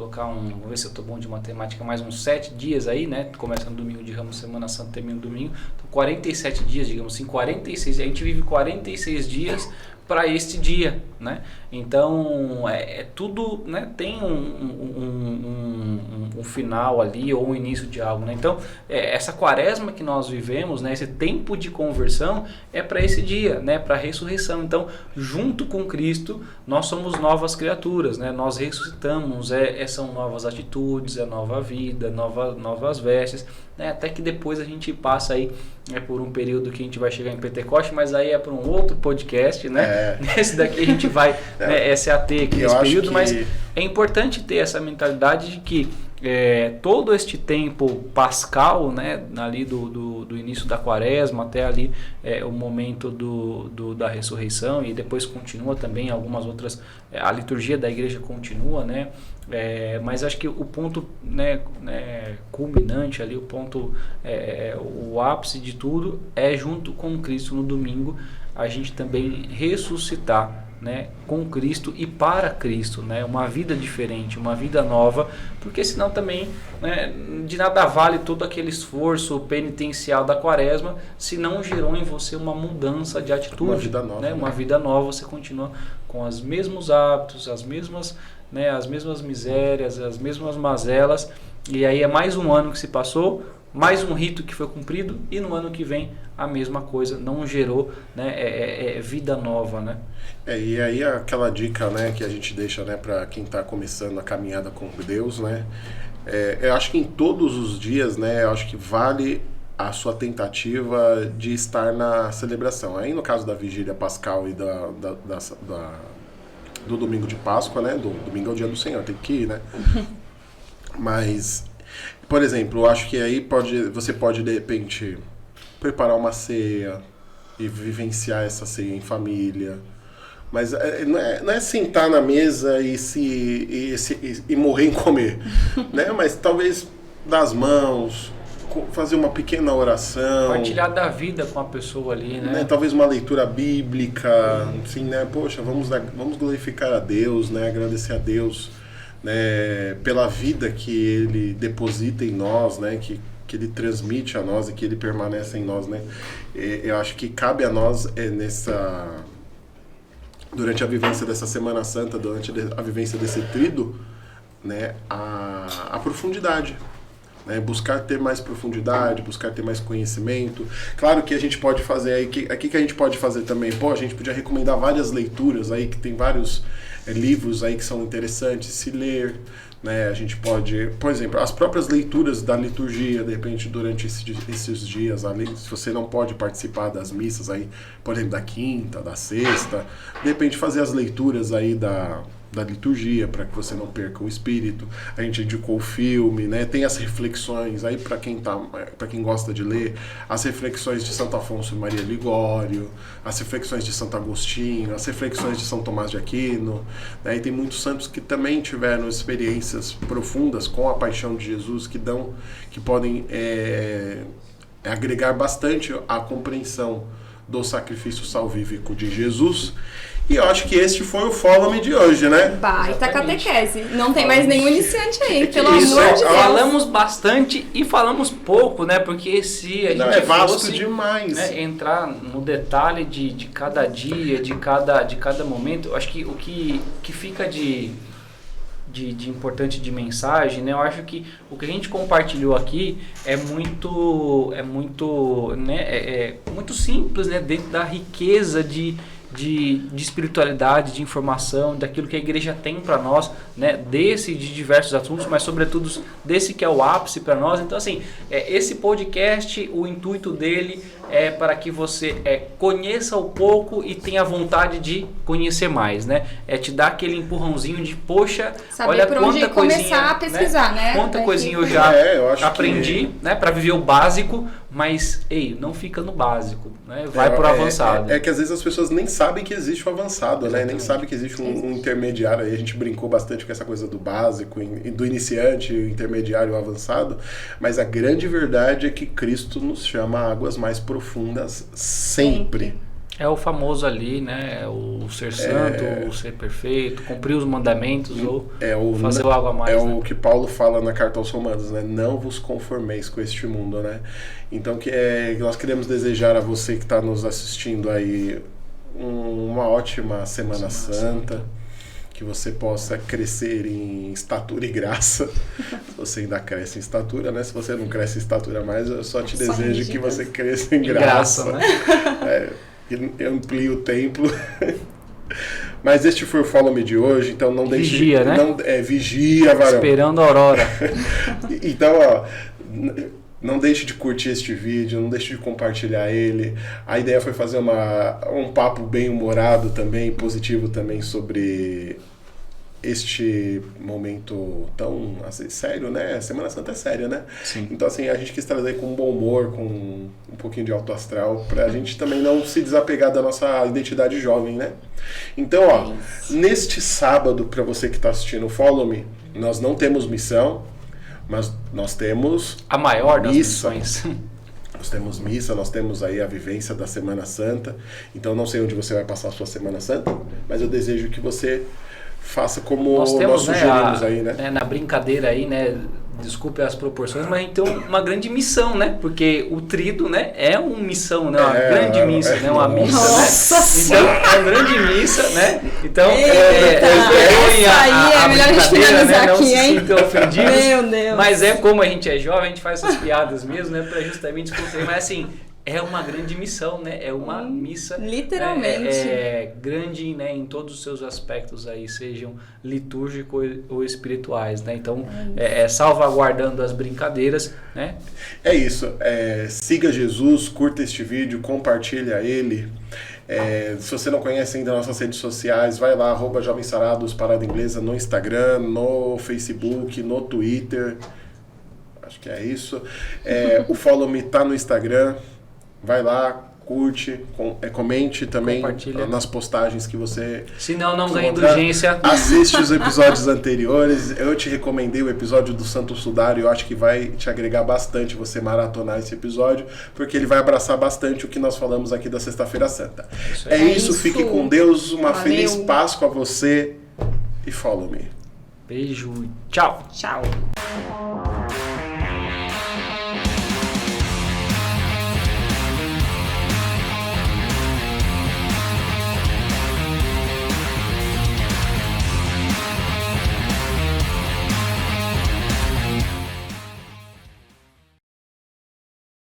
ver se eu tô bom de matemática, mais uns 7 dias aí, né, começa no domingo de Ramos, Semana Santa, termina no domingo, então 47 dias, digamos assim, 46, a gente vive 46 dias para este dia, né? Então tudo, né, tem um final ali ou um início de algo, né? Então essa quaresma que nós vivemos, né, esse tempo de conversão é para esse dia, né, para a ressurreição. Então junto com Cristo nós somos novas criaturas, né? Nós ressuscitamos, são novas atitudes, é nova vida, novas vestes, né? Até que depois a gente passa aí por um período que a gente vai chegar em Pentecoste, mas aí é para um outro podcast, né? Nesse daqui a gente vai se ater aqui nesse período, mas é importante ter essa mentalidade de que todo este tempo pascal, né, ali do início da quaresma até ali o momento da ressurreição, e depois continua também algumas outras, a liturgia da igreja continua, né, mas acho que o ponto, né, culminante ali, o ponto, o ápice de tudo é junto com Cristo no domingo a gente também ressuscitar, né, com Cristo e para Cristo, né, uma vida diferente, uma vida nova, porque senão também, né, de nada vale todo aquele esforço penitencial da quaresma se não gerou em você uma mudança de atitude, uma vida nova, né, uma vida nova. Você continua com os mesmos hábitos, as mesmas misérias, as mesmas mazelas, e aí é mais um ano que se passou, mais um rito que foi cumprido, e no ano que vem a mesma coisa, não gerou, né, vida nova, né? E aí aquela dica, né, que a gente deixa, né, para quem está começando a caminhada com Deus, né, eu acho que em todos os dias, né, eu acho que vale a sua tentativa de estar na celebração. Aí no caso da vigília pascal e do domingo de Páscoa, né, do domingo é o dia do Senhor, tem que ir, né? Mas, por exemplo, eu acho que aí você pode de repente preparar uma ceia e vivenciar essa ceia em família. Mas não é sentar na mesa e morrer em comer, né? Mas talvez dar as mãos, fazer uma pequena oração. Partilhar da vida com a pessoa ali, né? Talvez uma leitura bíblica, assim, né? Poxa, vamos glorificar a Deus, né? Agradecer a Deus, né? Pela vida que Ele deposita em nós, né? Que Ele transmite a nós e que Ele permanece em nós, né? Eu acho que cabe a nós durante a vivência dessa Semana Santa, durante a vivência desse tríduo, né, a profundidade, né, buscar ter mais profundidade, buscar ter mais conhecimento. Claro que a gente pode fazer aí, aqui que a gente pode fazer também, a gente podia recomendar várias leituras aí, que tem vários livros aí que são interessantes se ler, né? A gente pode, por exemplo, as próprias leituras da liturgia, de repente, durante esses dias ali, se você não pode participar das missas aí, por exemplo, da quinta, da sexta, de repente fazer as leituras aí da liturgia, para que você não perca o espírito. A gente indicou o filme, né? Tem as reflexões aí para quem gosta de ler, as reflexões de Santo Afonso e Maria Ligório, as reflexões de Santo Agostinho, as reflexões de São Tomás de Aquino, né? E tem muitos santos que também tiveram experiências profundas com a paixão de Jesus, que podem agregar bastante à compreensão do sacrifício salvífico de Jesus. E eu acho que este foi o Follow Me de hoje, né? Baita catequese. Não tem mais nenhum iniciante aí, pelo amor de Deus. Falamos bastante e falamos pouco, né? Porque se a gente vasto demais, né, entrar no detalhe de cada dia, de cada momento, eu acho que o que fica de importante de mensagem, né? Eu acho que o que a gente compartilhou aqui é muito simples, né? Dentro da riqueza de espiritualidade, de informação, daquilo que a igreja tem para nós, né? De diversos assuntos, mas sobretudo desse que é o ápice para nós. Então, assim, esse podcast, o intuito dele é para que você conheça um pouco e tenha vontade de conhecer mais, né? É te dar aquele empurrãozinho de, poxa, saber olha por quanta onde coisinha, começar a pesquisar, né? Quanta coisinha eu já aprendi, né? Para viver o básico, mas, não fica no básico, né? Vai pro avançado. É que às vezes as pessoas nem sabem que existe o avançado, né? Nem sabem que existe um intermediário. Aí a gente brincou bastante com essa coisa do básico, do iniciante, o intermediário e o avançado, mas a grande verdade é que Cristo nos chama a águas mais profundas sempre. É o famoso ali, né? O ser santo, o ser perfeito, cumprir os mandamentos ou fazer algo a mais. O que Paulo fala na carta aos Romanos, né? Não vos conformeis com este mundo, né? Então nós queremos desejar a você que está nos assistindo aí uma ótima Semana Santa. Que você possa crescer em estatura e graça. Se você ainda cresce em estatura, né? Se você não cresce em estatura mais, eu só te desejo que você cresça em graça. Né? Que amplie o templo. Mas este foi o Follow Me de hoje, então não deixe... Vigia, né? Vigia, varão. Esperando a aurora. Então, não deixe de curtir este vídeo, não deixe de compartilhar ele. A ideia foi fazer um papo bem humorado também, positivo também, sobre este momento tão sério, né? Semana Santa é séria, né? Sim. Então, assim, a gente quis trazer com bom humor, com um pouquinho de alto astral, pra gente também não se desapegar da nossa identidade jovem, né? Então, neste sábado, pra você que tá assistindo o Follow Me, nós não temos missão, mas nós temos a maior das missões. Nós temos missa, nós temos aí a vivência da Semana Santa. Então não sei onde você vai passar a sua Semana Santa, mas eu desejo que você faça como nós sugerimos aí, né? Na brincadeira aí, né? Desculpe as proporções, mas a gente tem uma grande missão, né? Porque o trido, né, é uma missão, né? Uma grande missa, né? Uma missa, Nossa, né? Então, é uma grande missa, né? Então, é melhor a gente finalizar né? aqui, hein? Não se sintam ofendidos. Meu Deus. Mas como a gente é jovem, a gente faz essas piadas mesmo, né? Pra justamente descontrair. Mas assim, é uma grande missão, né? É uma missa literalmente grande, né? Em todos os seus aspectos aí, sejam litúrgicos ou espirituais, né? Então, salvaguardando as brincadeiras, né? É isso. Siga Jesus, curta este vídeo, compartilha ele. Se você não conhece ainda nossas redes sociais, vai lá, @jovensarados, Parada Inglesa, no Instagram, no Facebook, no Twitter. Acho que é isso. O Follow Me tá no Instagram. Vai lá, curte, comente também nas postagens que você... Senão não ganha indulgência. Assiste os episódios anteriores. Eu te recomendei o episódio do Santo Sudário. Eu acho que vai te agregar bastante você maratonar esse episódio, porque ele vai abraçar bastante o que nós falamos aqui da Sexta-feira Santa. É isso, fique com Deus. Uma feliz Páscoa a você e follow me. Beijo, tchau. Tchau.